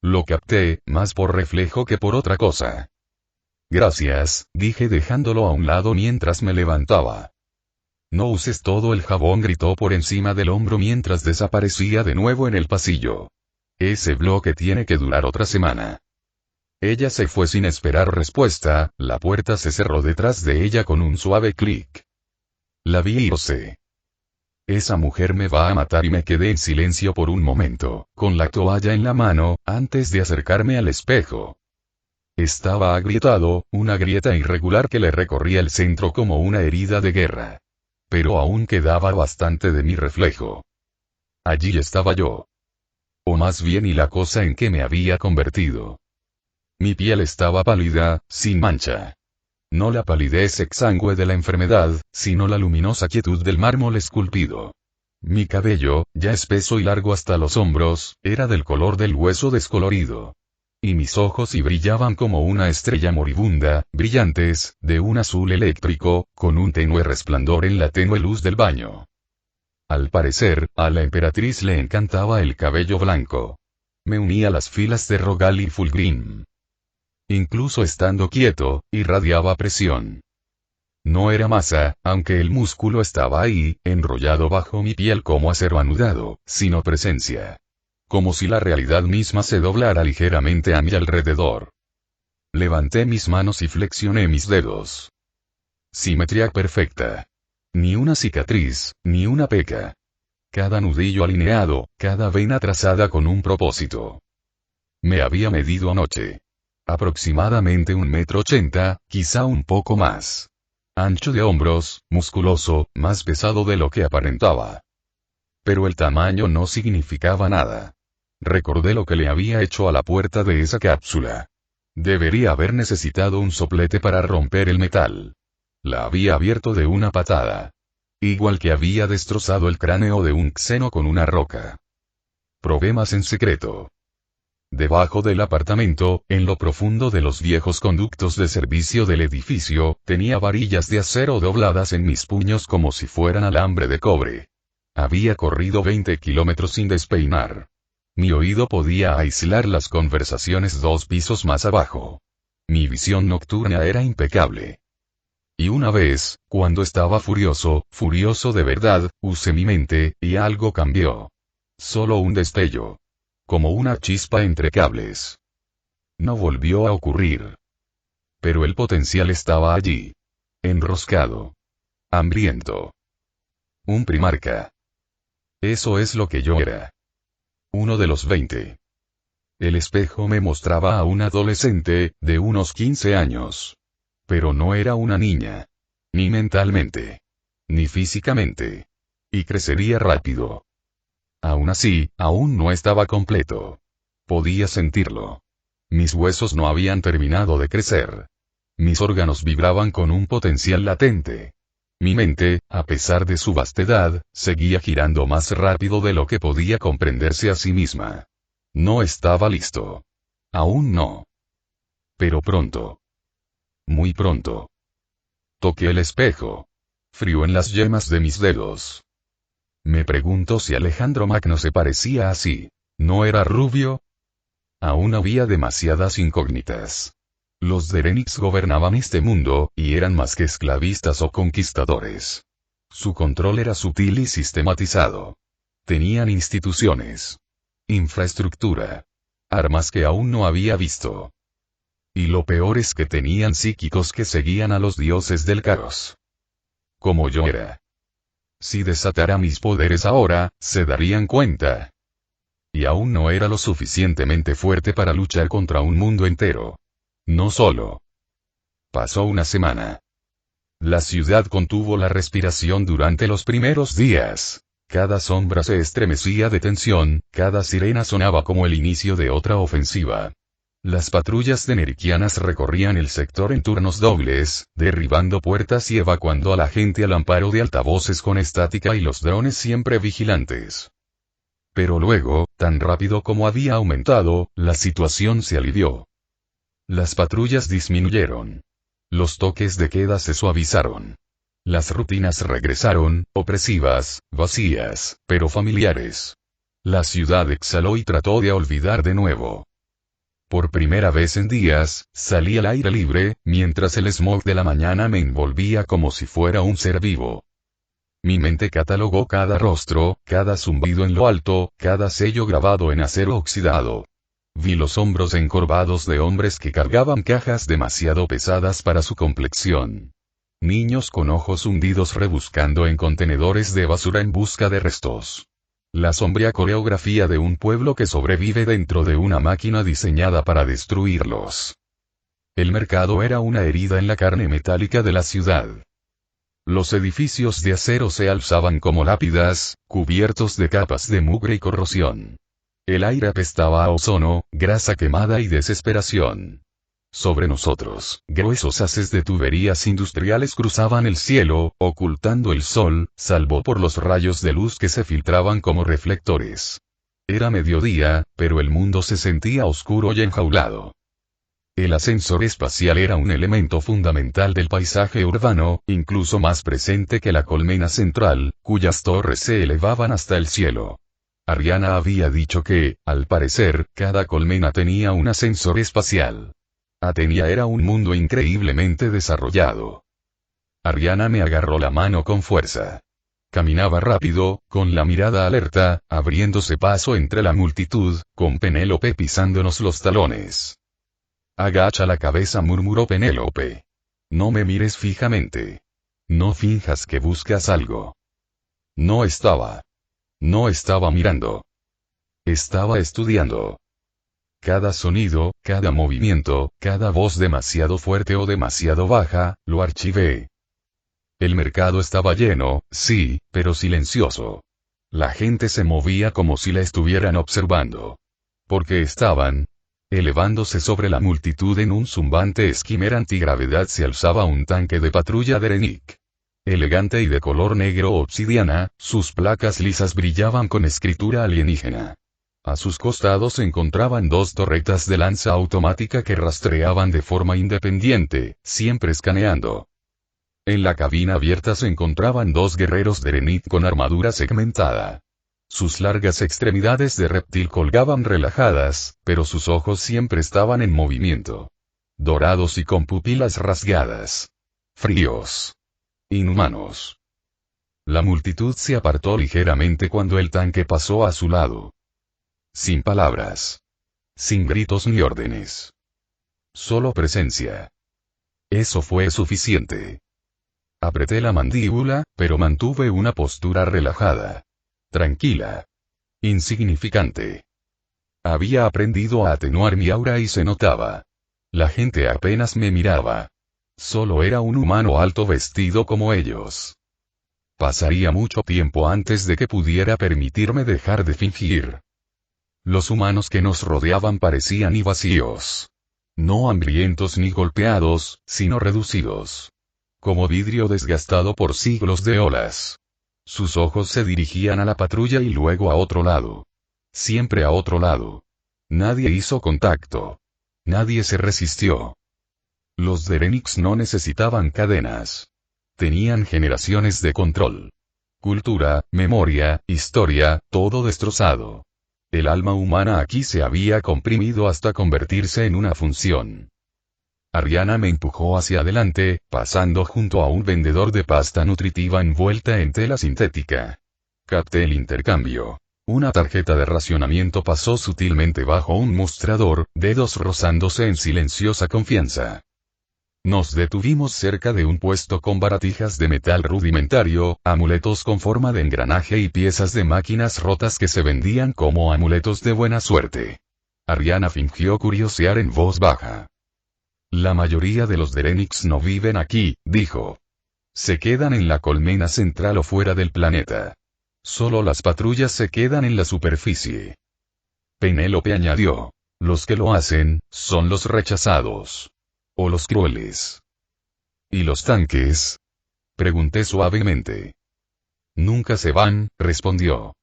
Lo capté, más por reflejo que por otra cosa. Gracias, dije dejándolo a un lado mientras me levantaba. No uses todo el jabón, gritó por encima del hombro mientras desaparecía de nuevo en el pasillo. Ese bloque tiene que durar otra semana. Ella se fue sin esperar respuesta, la puerta se cerró detrás de ella con un suave clic. La vi y osé. Esa mujer me va a matar, y me quedé en silencio por un momento, con la toalla en la mano, antes de acercarme al espejo. Estaba agrietado, una grieta irregular que le recorría el centro como una herida de guerra. Pero aún quedaba bastante de mi reflejo. Allí estaba yo. O más bien y la cosa en que me había convertido. Mi piel estaba pálida, sin mancha. No la palidez exangüe de la enfermedad, sino la luminosa quietud del mármol esculpido. Mi cabello, ya espeso y largo hasta los hombros, era del color del hueso descolorido. Y mis ojos y brillaban como una estrella moribunda, brillantes, de un azul eléctrico, con un tenue resplandor en la tenue luz del baño. Al parecer, a la emperatriz le encantaba el cabello blanco. Me uní a las filas de Rogal y Fulgrim. Incluso estando quieto, irradiaba presión. No era masa, aunque el músculo estaba ahí, enrollado bajo mi piel como acero anudado, sino presencia. Como si la realidad misma se doblara ligeramente a mi alrededor. Levanté mis manos y flexioné mis dedos. Simetría perfecta. Ni una cicatriz, ni una peca. Cada nudillo alineado, cada vena trazada con un propósito. Me había medido anoche. Aproximadamente 1,80 m, quizá un poco más. Ancho de hombros, musculoso, más pesado de lo que aparentaba. Pero el tamaño no significaba nada. Recordé lo que le había hecho a la puerta de esa cápsula. Debería haber necesitado un soplete para romper el metal. La había abierto de una patada. Igual que había destrozado el cráneo de un xeno con una roca. Probé más en secreto. Debajo del apartamento, en lo profundo de los viejos conductos de servicio del edificio, tenía varillas de acero dobladas en mis puños como si fueran alambre de cobre. Había corrido 20 kilómetros sin despeinar. Mi oído podía aislar las conversaciones 2 pisos más abajo. Mi visión nocturna era impecable. Y una vez, cuando estaba furioso de verdad, usé mi mente, y algo cambió. Solo un destello. Como una chispa entre cables. No volvió a ocurrir. Pero el potencial estaba allí. Enroscado. Hambriento. Un primarca. Eso es lo que yo era. Uno de los 20. El espejo me mostraba a un adolescente, de unos 15 años. Pero no era una niña. Ni mentalmente. Ni físicamente. Y crecería rápido. Aún así, aún no estaba completo. Podía sentirlo. Mis huesos no habían terminado de crecer. Mis órganos vibraban con un potencial latente. Mi mente, a pesar de su vastedad, seguía girando más rápido de lo que podía comprenderse a sí misma. No estaba listo. Aún no. Pero pronto. Muy pronto. Toqué el espejo. Frío en las yemas de mis dedos. Me pregunto si Alejandro Magno se parecía así. ¿No era rubio? Aún había demasiadas incógnitas. Los Derenix gobernaban este mundo, y eran más que esclavistas o conquistadores. Su control era sutil y sistematizado. Tenían instituciones. Infraestructura. Armas que aún no había visto. Y lo peor es que tenían psíquicos que seguían a los dioses del caos. Como yo era. Si desatara mis poderes ahora, se darían cuenta. Y aún no era lo suficientemente fuerte para luchar contra un mundo entero. No solo. Pasó una semana. La ciudad contuvo la respiración durante los primeros días. Cada sombra se estremecía de tensión, cada sirena sonaba como el inicio de otra ofensiva. Las patrullas denerikianas recorrían el sector en turnos dobles, derribando puertas y evacuando a la gente al amparo de altavoces con estática y los drones siempre vigilantes. Pero luego, tan rápido como había aumentado, la situación se alivió. Las patrullas disminuyeron. Los toques de queda se suavizaron. Las rutinas regresaron, opresivas, vacías, pero familiares. La ciudad exhaló y trató de olvidar de nuevo. Por primera vez en días, salí al aire libre, mientras el smog de la mañana me envolvía como si fuera un ser vivo. Mi mente catalogó cada rostro, cada zumbido en lo alto, cada sello grabado en acero oxidado. Vi los hombros encorvados de hombres que cargaban cajas demasiado pesadas para su complexión. Niños con ojos hundidos rebuscando en contenedores de basura en busca de restos. La sombría coreografía de un pueblo que sobrevive dentro de una máquina diseñada para destruirlos. El mercado era una herida en la carne metálica de la ciudad. Los edificios de acero se alzaban como lápidas, cubiertos de capas de mugre y corrosión. El aire apestaba a ozono, grasa quemada y desesperación. Sobre nosotros, gruesos haces de tuberías industriales cruzaban el cielo, ocultando el sol, salvo por los rayos de luz que se filtraban como reflectores. Era mediodía, pero el mundo se sentía oscuro y enjaulado. El ascensor espacial era un elemento fundamental del paisaje urbano, incluso más presente que la colmena central, cuyas torres se elevaban hasta el cielo. Ariana había dicho que, al parecer, cada colmena tenía un ascensor espacial. Atenia era un mundo increíblemente desarrollado. Ariana me agarró la mano con fuerza. Caminaba rápido, con la mirada alerta, abriéndose paso entre la multitud, con Penélope pisándonos los talones. Agacha la cabeza, murmuró Penélope. No me mires fijamente. No finjas que buscas algo. No estaba mirando. Estaba estudiando. Cada sonido, cada movimiento, cada voz demasiado fuerte o demasiado baja, lo archivé. El mercado estaba lleno, sí, pero silencioso. La gente se movía como si la estuvieran observando. Porque estaban elevándose sobre la multitud en un zumbante esquimer antigravedad se alzaba un tanque de patrulla de Derenik. Elegante y de color negro obsidiana, sus placas lisas brillaban con escritura alienígena. A sus costados se encontraban dos torretas de lanza automática que rastreaban de forma independiente, siempre escaneando. En la cabina abierta se encontraban dos guerreros de Derenik con armadura segmentada. Sus largas extremidades de reptil colgaban relajadas, pero sus ojos siempre estaban en movimiento. Dorados y con pupilas rasgadas. Fríos. Inhumanos. La multitud se apartó ligeramente cuando el tanque pasó a su lado. Sin palabras. Sin gritos ni órdenes. Solo presencia. Eso fue suficiente. Apreté la mandíbula, pero mantuve una postura relajada. Tranquila. Insignificante. Había aprendido a atenuar mi aura y se notaba. La gente apenas me miraba. Solo era un humano alto vestido como ellos. Pasaría mucho tiempo antes de que pudiera permitirme dejar de fingir. Los humanos que nos rodeaban parecían y vacíos. No hambrientos ni golpeados, sino reducidos. Como vidrio desgastado por siglos de olas. Sus ojos se dirigían a la patrulla y luego a otro lado. Siempre a otro lado. Nadie hizo contacto. Nadie se resistió. Los Dereniks no necesitaban cadenas. Tenían generaciones de control. Cultura, memoria, historia, todo destrozado. El alma humana aquí se había comprimido hasta convertirse en una función. Ariana me empujó hacia adelante, pasando junto a un vendedor de pasta nutritiva envuelta en tela sintética. Capté el intercambio. Una tarjeta de racionamiento pasó sutilmente bajo un mostrador, dedos rozándose en silenciosa confianza. Nos detuvimos cerca de un puesto con baratijas de metal rudimentario, amuletos con forma de engranaje y piezas de máquinas rotas que se vendían como amuletos de buena suerte. Ariana fingió curiosear en voz baja. La mayoría de los Dereniks no viven aquí, dijo. Se quedan en la colmena central o fuera del planeta. Solo las patrullas se quedan en la superficie. Penélope añadió. Los que lo hacen, son los rechazados. O los crueles. ¿Y los tanques? Pregunté suavemente. Nunca se van, respondió.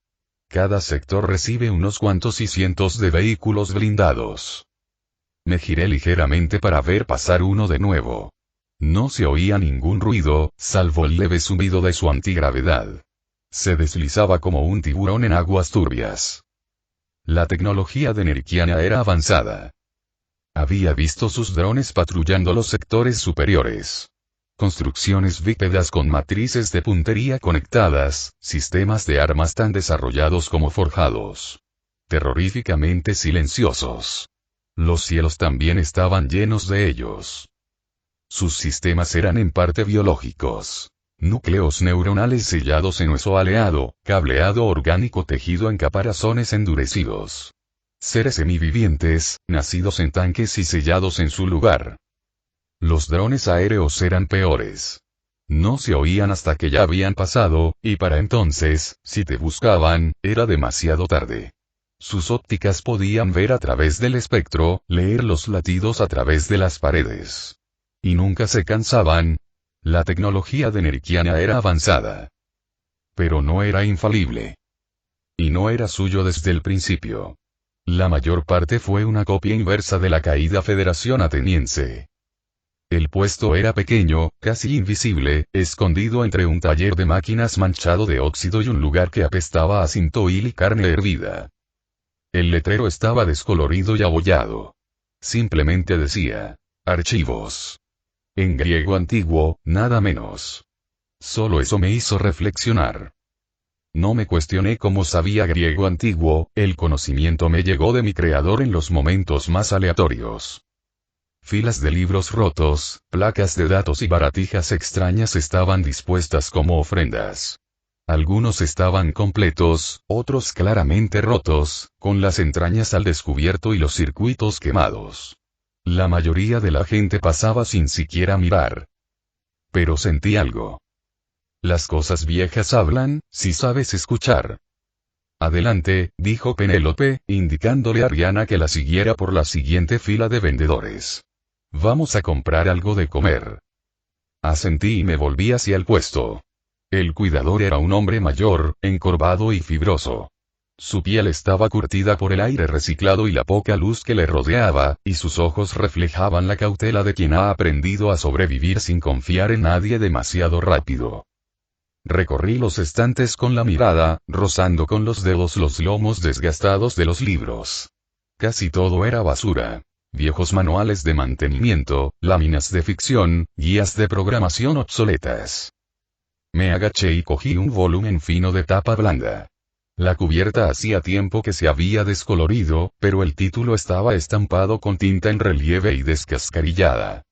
Cada sector recibe unos cuantos y cientos de vehículos blindados. Me giré ligeramente para ver pasar uno de nuevo. No se oía ningún ruido, salvo el leve zumbido de su antigravedad. Se deslizaba como un tiburón en aguas turbias. La tecnología de Nerkiana era avanzada. Había visto sus drones patrullando los sectores superiores. Construcciones bípedas con matrices de puntería conectadas, sistemas de armas tan desarrollados como forjados. Terroríficamente silenciosos. Los cielos también estaban llenos de ellos. Sus sistemas eran en parte biológicos. Núcleos neuronales sellados en hueso aleado, cableado orgánico tejido en caparazones endurecidos. Seres semivivientes, nacidos en tanques y sellados en su lugar. Los drones aéreos eran peores. No se oían hasta que ya habían pasado, y para entonces, si te buscaban, era demasiado tarde. Sus ópticas podían ver a través del espectro, leer los latidos a través de las paredes. Y nunca se cansaban. La tecnología de Nerikiana era avanzada. Pero no era infalible. Y no era suyo desde el principio. La mayor parte fue una copia inversa de la caída Federación Ateniense. El puesto era pequeño, casi invisible, escondido entre un taller de máquinas manchado de óxido y un lugar que apestaba a cintoil y carne hervida. El letrero estaba descolorido y abollado. Simplemente decía, archivos. En griego antiguo, nada menos. Solo eso me hizo reflexionar. No me cuestioné cómo sabía griego antiguo, el conocimiento me llegó de mi creador en los momentos más aleatorios. Filas de libros rotos, placas de datos y baratijas extrañas estaban dispuestas como ofrendas. Algunos estaban completos, otros claramente rotos, con las entrañas al descubierto y los circuitos quemados. La mayoría de la gente pasaba sin siquiera mirar. Pero sentí algo. Las cosas viejas hablan, si sabes escuchar. Adelante, dijo Penélope, indicándole a Ariana que la siguiera por la siguiente fila de vendedores. Vamos a comprar algo de comer. Asentí y me volví hacia el puesto. El cuidador era un hombre mayor, encorvado y fibroso. Su piel estaba curtida por el aire reciclado y la poca luz que le rodeaba, y sus ojos reflejaban la cautela de quien ha aprendido a sobrevivir sin confiar en nadie demasiado rápido. Recorrí los estantes con la mirada, rozando con los dedos los lomos desgastados de los libros. Casi todo era basura. Viejos manuales de mantenimiento, láminas de ficción, guías de programación obsoletas. Me agaché y cogí un volumen fino de tapa blanda. La cubierta hacía tiempo que se había descolorido, pero el título estaba estampado con tinta en relieve y descascarillada.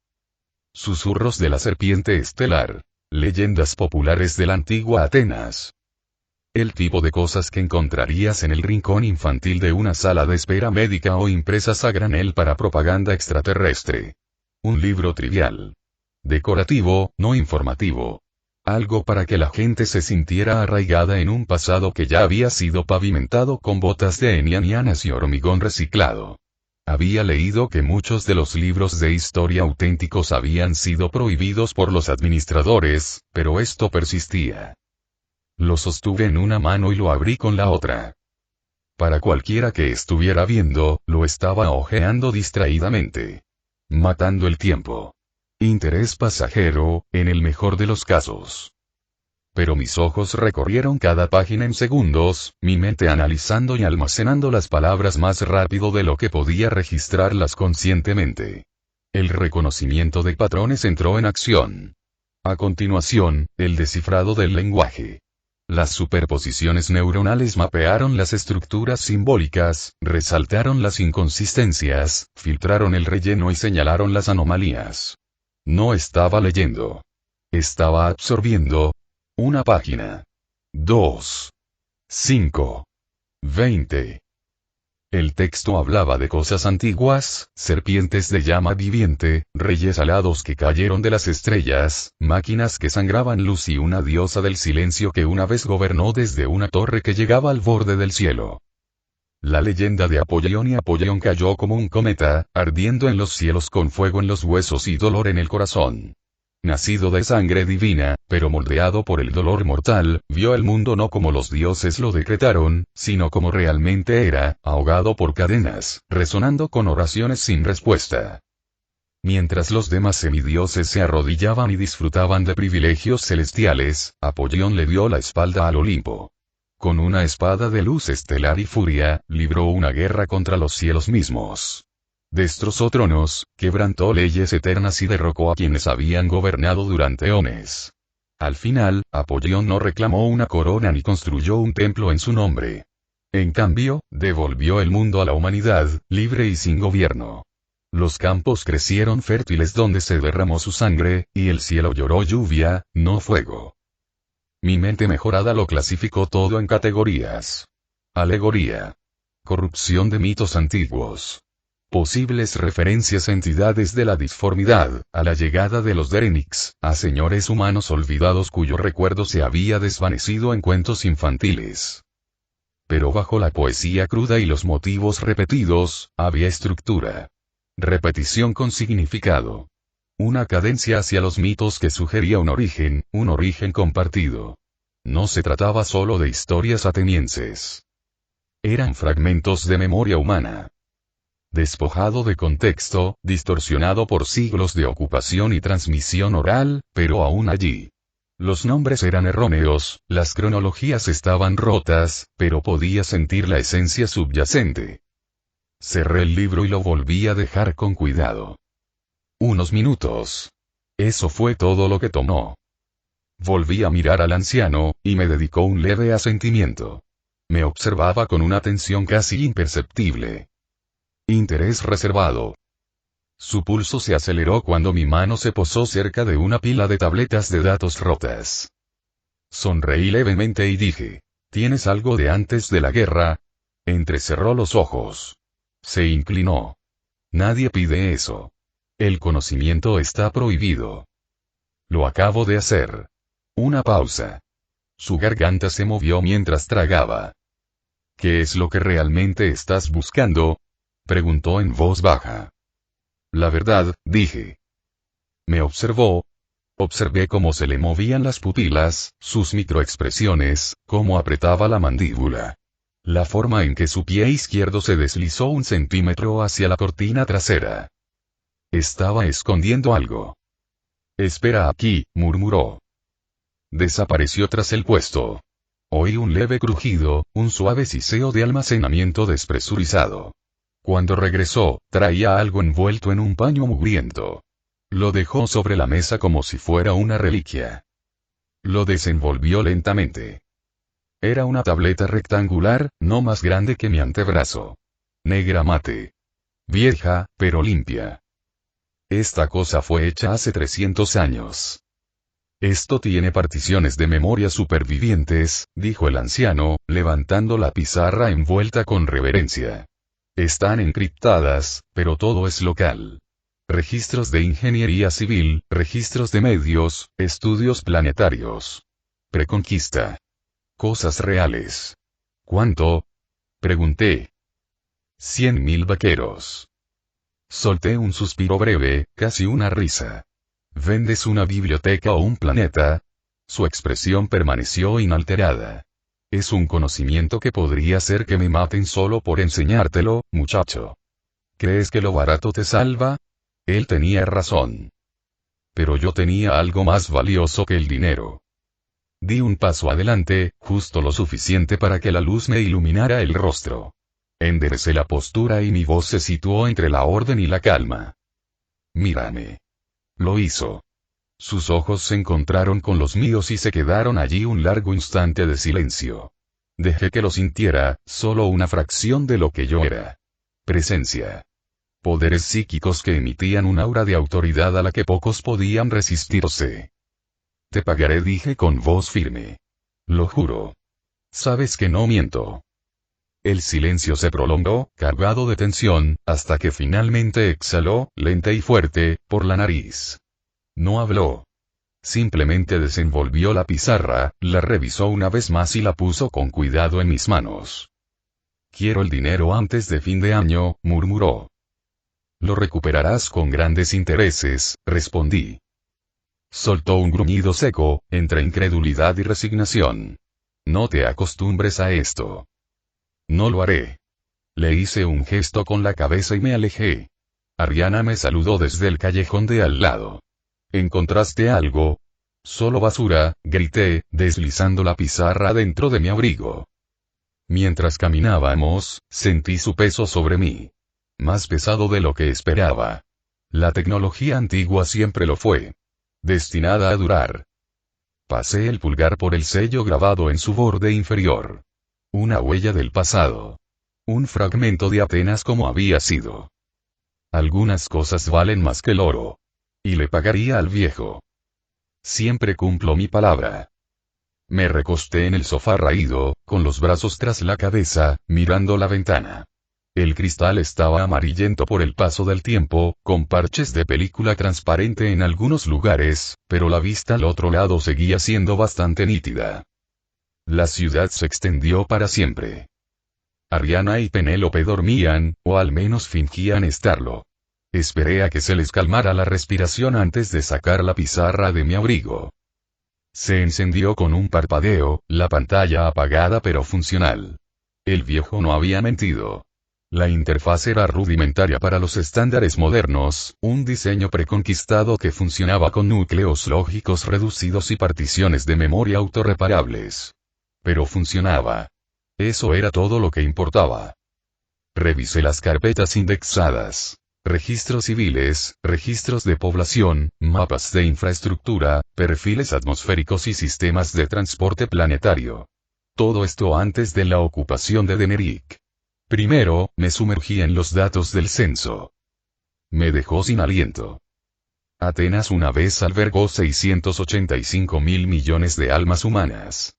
Susurros de la serpiente estelar. Leyendas populares de la antigua Atenas. El tipo de cosas que encontrarías en el rincón infantil de una sala de espera médica o impresas a granel para propaganda extraterrestre. Un libro trivial. Decorativo, no informativo. Algo para que la gente se sintiera arraigada en un pasado que ya había sido pavimentado con botas de enianianas y hormigón reciclado. Había leído que muchos de los libros de historia auténticos habían sido prohibidos por los administradores, pero esto persistía. Lo sostuve en una mano y lo abrí con la otra. Para cualquiera que estuviera viendo, lo estaba hojeando distraídamente. Matando el tiempo. Interés pasajero, en el mejor de los casos. Pero mis ojos recorrieron cada página en segundos, mi mente analizando y almacenando las palabras más rápido de lo que podía registrarlas conscientemente. El reconocimiento de patrones entró en acción. A continuación, el descifrado del lenguaje. Las superposiciones neuronales mapearon las estructuras simbólicas, resaltaron las inconsistencias, filtraron el relleno y señalaron las anomalías. No estaba leyendo. Estaba absorbiendo. Una página. 2. 5. 20. El texto hablaba de cosas antiguas, serpientes de llama viviente, reyes alados que cayeron de las estrellas, máquinas que sangraban luz y una diosa del silencio que una vez gobernó desde una torre que llegaba al borde del cielo. La leyenda de Apollón y Apollón cayó como un cometa, ardiendo en los cielos con fuego en los huesos y dolor en el corazón. Nacido de sangre divina, pero moldeado por el dolor mortal, vio el mundo no como los dioses lo decretaron, sino como realmente era, ahogado por cadenas, resonando con oraciones sin respuesta. Mientras los demás semidioses se arrodillaban y disfrutaban de privilegios celestiales, Apollón le dio la espalda al Olimpo. Con una espada de luz estelar y furia, libró una guerra contra los cielos mismos. Destrozó tronos, quebrantó leyes eternas y derrocó a quienes habían gobernado durante eones. Al final, Apollón no reclamó una corona ni construyó un templo en su nombre. En cambio, devolvió el mundo a la humanidad, libre y sin gobierno. Los campos crecieron fértiles donde se derramó su sangre, y el cielo lloró lluvia, no fuego. Mi mente mejorada lo clasificó todo en categorías. Alegoría. Corrupción de mitos antiguos. Posibles referencias a entidades de la disformidad, a la llegada de los Derenix, a señores humanos olvidados cuyo recuerdo se había desvanecido en cuentos infantiles. Pero bajo la poesía cruda y los motivos repetidos, había estructura. Repetición con significado. Una cadencia hacia los mitos que sugería un origen compartido. No se trataba solo de historias atenienses. Eran fragmentos de memoria humana. Despojado de contexto, distorsionado por siglos de ocupación y transmisión oral, pero aún allí. Los nombres eran erróneos, las cronologías estaban rotas, pero podía sentir la esencia subyacente. Cerré el libro y lo volví a dejar con cuidado. Unos minutos. Eso fue todo lo que tomó. Volví a mirar al anciano, y me dedicó un leve asentimiento. Me observaba con una atención casi imperceptible. Interés reservado. Su pulso se aceleró cuando mi mano se posó cerca de una pila de tabletas de datos rotas. Sonreí levemente y dije, ¿tienes algo de antes de la guerra? Entrecerró los ojos. Se inclinó. Nadie pide eso. El conocimiento está prohibido. Lo acabo de hacer. Una pausa. Su garganta se movió mientras tragaba. ¿Qué es lo que realmente estás buscando? Preguntó en voz baja. La verdad, dije. Me observó. Observé cómo se le movían las pupilas, sus microexpresiones, cómo apretaba la mandíbula. La forma en que su pie izquierdo se deslizó 1 centímetro hacia la cortina trasera. Estaba escondiendo algo. Espera aquí, murmuró. Desapareció tras el puesto. Oí un leve crujido, un suave siseo de almacenamiento despresurizado. Cuando regresó, traía algo envuelto en un paño mugriento. Lo dejó sobre la mesa como si fuera una reliquia. Lo desenvolvió lentamente. Era una tableta rectangular, no más grande que mi antebrazo. Negra mate. Vieja, pero limpia. Esta cosa fue hecha hace 300 años. Esto tiene particiones de memoria supervivientes, dijo el anciano, levantando la pizarra envuelta con reverencia. Están encriptadas, pero todo es local. Registros de ingeniería civil, registros de medios, estudios planetarios. Preconquista. Cosas reales. ¿Cuánto? Pregunté. 100.000 vaqueros. Solté un suspiro breve, casi una risa. ¿Vendes una biblioteca o un planeta? Su expresión permaneció inalterada. Es un conocimiento que podría ser que me maten solo por enseñártelo, muchacho. ¿Crees que lo barato te salva? Él tenía razón. Pero yo tenía algo más valioso que el dinero. Di un paso adelante, justo lo suficiente para que la luz me iluminara el rostro. Enderecé la postura y mi voz se situó entre la orden y la calma. Mírame. Lo hizo. Sus ojos se encontraron con los míos y se quedaron allí un largo instante de silencio. Dejé que lo sintiera, solo una fracción de lo que yo era. Presencia. Poderes psíquicos que emitían un aura de autoridad a la que pocos podían resistirse. Te pagaré, dije con voz firme. Lo juro. Sabes que no miento. El silencio se prolongó, cargado de tensión, hasta que finalmente exhaló, lenta y fuerte, por la nariz. No habló. Simplemente desenvolvió la pizarra, la revisó una vez más y la puso con cuidado en mis manos. Quiero el dinero antes de fin de año, murmuró. Lo recuperarás con grandes intereses, respondí. Soltó un gruñido seco, entre incredulidad y resignación. No te acostumbres a esto. No lo haré. Le hice un gesto con la cabeza y me alejé. Ariana me saludó desde el callejón de al lado. ¿Encontraste algo? Solo basura, grité, deslizando la pizarra dentro de mi abrigo. Mientras caminábamos, sentí su peso sobre mí. Más pesado de lo que esperaba. La tecnología antigua siempre lo fue. Destinada a durar. Pasé el pulgar por el sello grabado en su borde inferior. Una huella del pasado. Un fragmento de Atenas como había sido. Algunas cosas valen más que el oro. Y le pagaría al viejo. Siempre cumplo mi palabra. Me recosté en el sofá raído, con los brazos tras la cabeza, mirando la ventana. El cristal estaba amarillento por el paso del tiempo, con parches de película transparente en algunos lugares, pero la vista al otro lado seguía siendo bastante nítida. La ciudad se extendió para siempre. Ariana y Penélope dormían, o al menos fingían estarlo. Esperé a que se les calmara la respiración antes de sacar la pizarra de mi abrigo. Se encendió con un parpadeo, la pantalla apagada pero funcional. El viejo no había mentido. La interfaz era rudimentaria para los estándares modernos, un diseño preconquistado que funcionaba con núcleos lógicos reducidos y particiones de memoria autorreparables. Pero funcionaba. Eso era todo lo que importaba. Revisé las carpetas indexadas. Registros civiles, registros de población, mapas de infraestructura, perfiles atmosféricos y sistemas de transporte planetario. Todo esto antes de la ocupación de Deneric. Primero, me sumergí en los datos del censo. Me dejó sin aliento. Atenas una vez albergó 685.000 millones de almas humanas.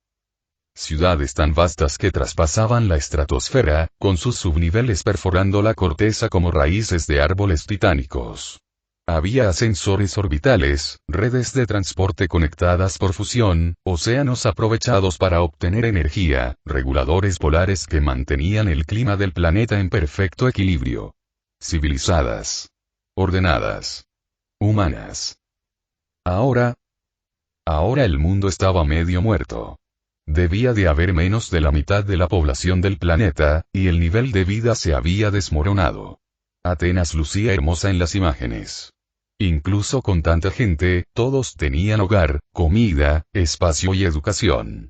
Ciudades tan vastas que traspasaban la estratosfera, con sus subniveles perforando la corteza como raíces de árboles titánicos. Había ascensores orbitales, redes de transporte conectadas por fusión, océanos aprovechados para obtener energía, reguladores polares que mantenían el clima del planeta en perfecto equilibrio. Civilizadas. Ordenadas. Humanas. Ahora el mundo estaba medio muerto. Debía de haber menos de la mitad de la población del planeta, y el nivel de vida se había desmoronado. Atenas lucía hermosa en las imágenes. Incluso con tanta gente, todos tenían hogar, comida, espacio y educación.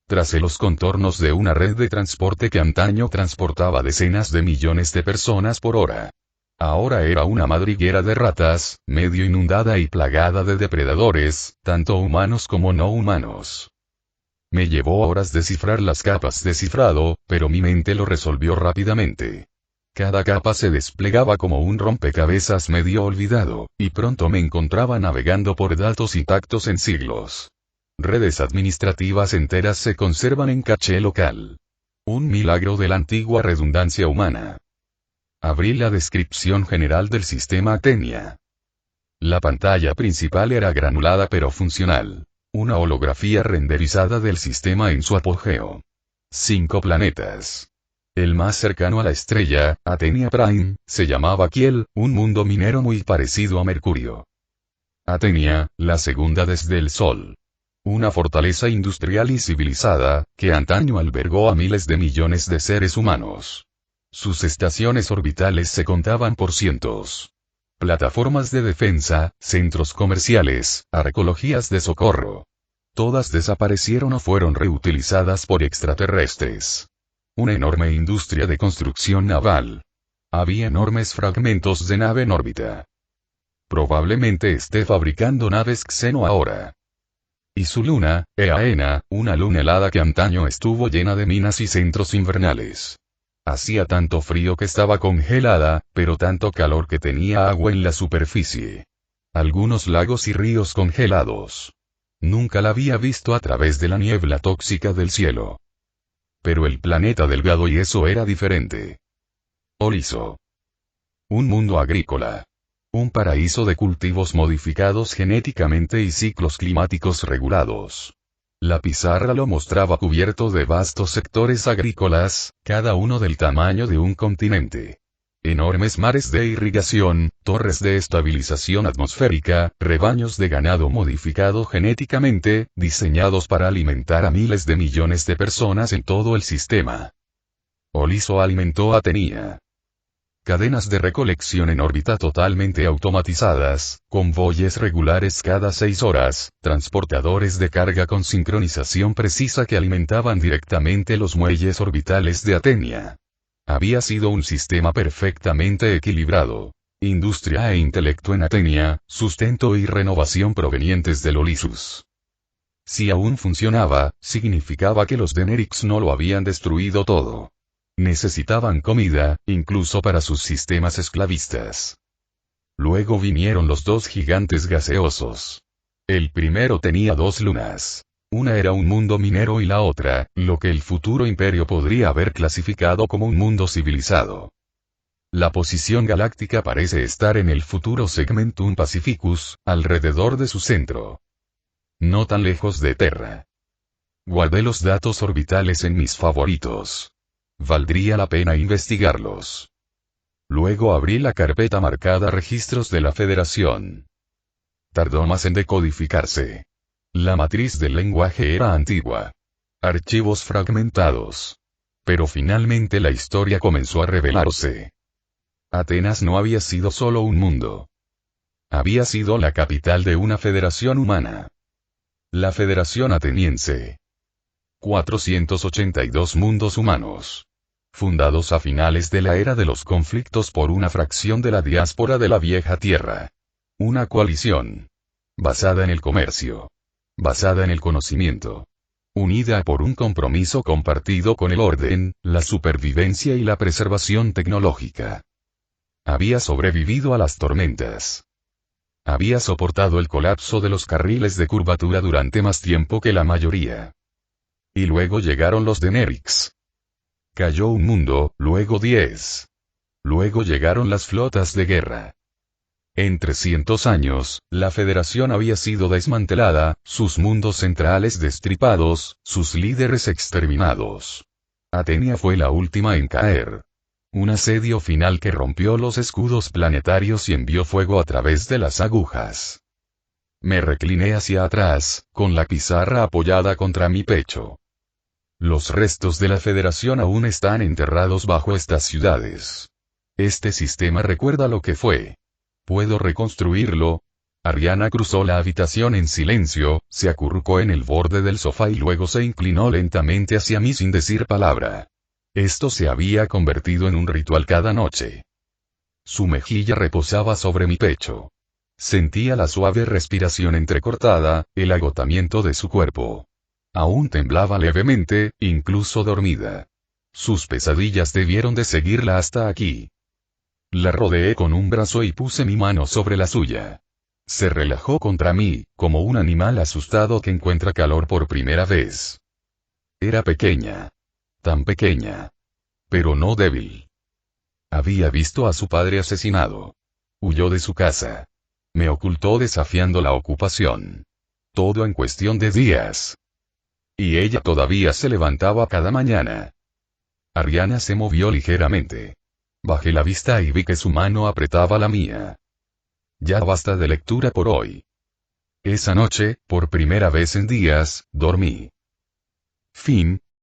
Tracé los contornos de una red de transporte que antaño transportaba decenas de millones de personas por hora. Ahora era una madriguera de ratas, medio inundada y plagada de depredadores, tanto humanos como no humanos. Me llevó horas descifrar las capas de cifrado, pero mi mente lo resolvió rápidamente. Cada capa se desplegaba como un rompecabezas medio olvidado, y pronto me encontraba navegando por datos intactos en siglos. Redes administrativas enteras se conservan en caché local. Un milagro de la antigua redundancia humana. Abrí la descripción general del sistema Atenia. La pantalla principal era granulada pero funcional. Una holografía renderizada del sistema en su apogeo. 5 planetas. El más cercano a la estrella, Atenia Prime, se llamaba Kiel, un mundo minero muy parecido a Mercurio. Atenia, la segunda desde el Sol. Una fortaleza industrial y civilizada, que antaño albergó a miles de millones de seres humanos. Sus estaciones orbitales se contaban por cientos. Plataformas de defensa, centros comerciales, arqueologías de socorro. Todas desaparecieron o fueron reutilizadas por extraterrestres. Una enorme industria de construcción naval. Había enormes fragmentos de nave en órbita. Probablemente esté fabricando naves Xeno ahora. Y su luna, Eaena, una luna helada que antaño estuvo llena de minas y centros invernales. Hacía tanto frío que estaba congelada, pero tanto calor que tenía agua en la superficie. Algunos lagos y ríos congelados. Nunca la había visto a través de la niebla tóxica del cielo. Pero el planeta delgado y eso era diferente. Oliso. Un mundo agrícola. Un paraíso de cultivos modificados genéticamente y ciclos climáticos regulados. La pizarra lo mostraba cubierto de vastos sectores agrícolas, cada uno del tamaño de un continente. Enormes mares de irrigación, torres de estabilización atmosférica, rebaños de ganado modificado genéticamente, diseñados para alimentar a miles de millones de personas en todo el sistema. Oliso alimentó a Atenia. Cadenas de recolección en órbita totalmente automatizadas, convoyes regulares cada 6 horas, transportadores de carga con sincronización precisa que alimentaban directamente los muelles orbitales de Atenia. Había sido un sistema perfectamente equilibrado. Industria e intelecto en Atenia, sustento y renovación provenientes del Olisus. Si aún funcionaba, significaba que los Denerix no lo habían destruido todo. Necesitaban comida, incluso para sus sistemas esclavistas. Luego vinieron los dos gigantes gaseosos. El primero tenía dos lunas. Una era un mundo minero y la otra, lo que el futuro imperio podría haber clasificado como un mundo civilizado. La posición galáctica parece estar en el futuro Segmentum Pacificus, alrededor de su centro. No tan lejos de Terra. Guardé los datos orbitales en mis favoritos. Valdría la pena investigarlos. Luego abrí la carpeta marcada Registros de la Federación. Tardó más en decodificarse. La matriz del lenguaje era antigua. Archivos fragmentados. Pero finalmente la historia comenzó a revelarse. Atenas no había sido solo un mundo. Había sido la capital de una federación humana. La Federación Ateniense. 482 mundos humanos. Fundados a finales de la era de los conflictos por una fracción de la diáspora de la vieja tierra. Una coalición. Basada en el comercio. Basada en el conocimiento. Unida por un compromiso compartido con el orden, la supervivencia y la preservación tecnológica. Había sobrevivido a las tormentas. Había soportado el colapso de los carriles de curvatura durante más tiempo que la mayoría. Y luego llegaron los Denerix. Cayó un mundo, luego 10. Luego llegaron las flotas de guerra. En 300 años, la Federación había sido desmantelada, sus mundos centrales destripados, sus líderes exterminados. Atenia fue la última en caer. Un asedio final que rompió los escudos planetarios y envió fuego a través de las agujas. Me recliné hacia atrás, con la pizarra apoyada contra mi pecho. Los restos de la Federación aún están enterrados bajo estas ciudades. Este sistema recuerda lo que fue. ¿Puedo reconstruirlo? Ariana cruzó la habitación en silencio, se acurrucó en el borde del sofá y luego se inclinó lentamente hacia mí sin decir palabra. Esto se había convertido en un ritual cada noche. Su mejilla reposaba sobre mi pecho. Sentía la suave respiración entrecortada, el agotamiento de su cuerpo. Aún temblaba levemente, incluso dormida. Sus pesadillas debieron de seguirla hasta aquí. La rodeé con un brazo y puse mi mano sobre la suya. Se relajó contra mí, como un animal asustado que encuentra calor por primera vez. Era pequeña. Tan pequeña. Pero no débil. Había visto a su padre asesinado. Huyó de su casa. Me ocultó desafiando la ocupación. Todo en cuestión de días. Y ella todavía se levantaba cada mañana. Ariana se movió ligeramente. Bajé la vista y vi que su mano apretaba la mía. Ya basta de lectura por hoy. Esa noche, por primera vez en días, dormí. Fin.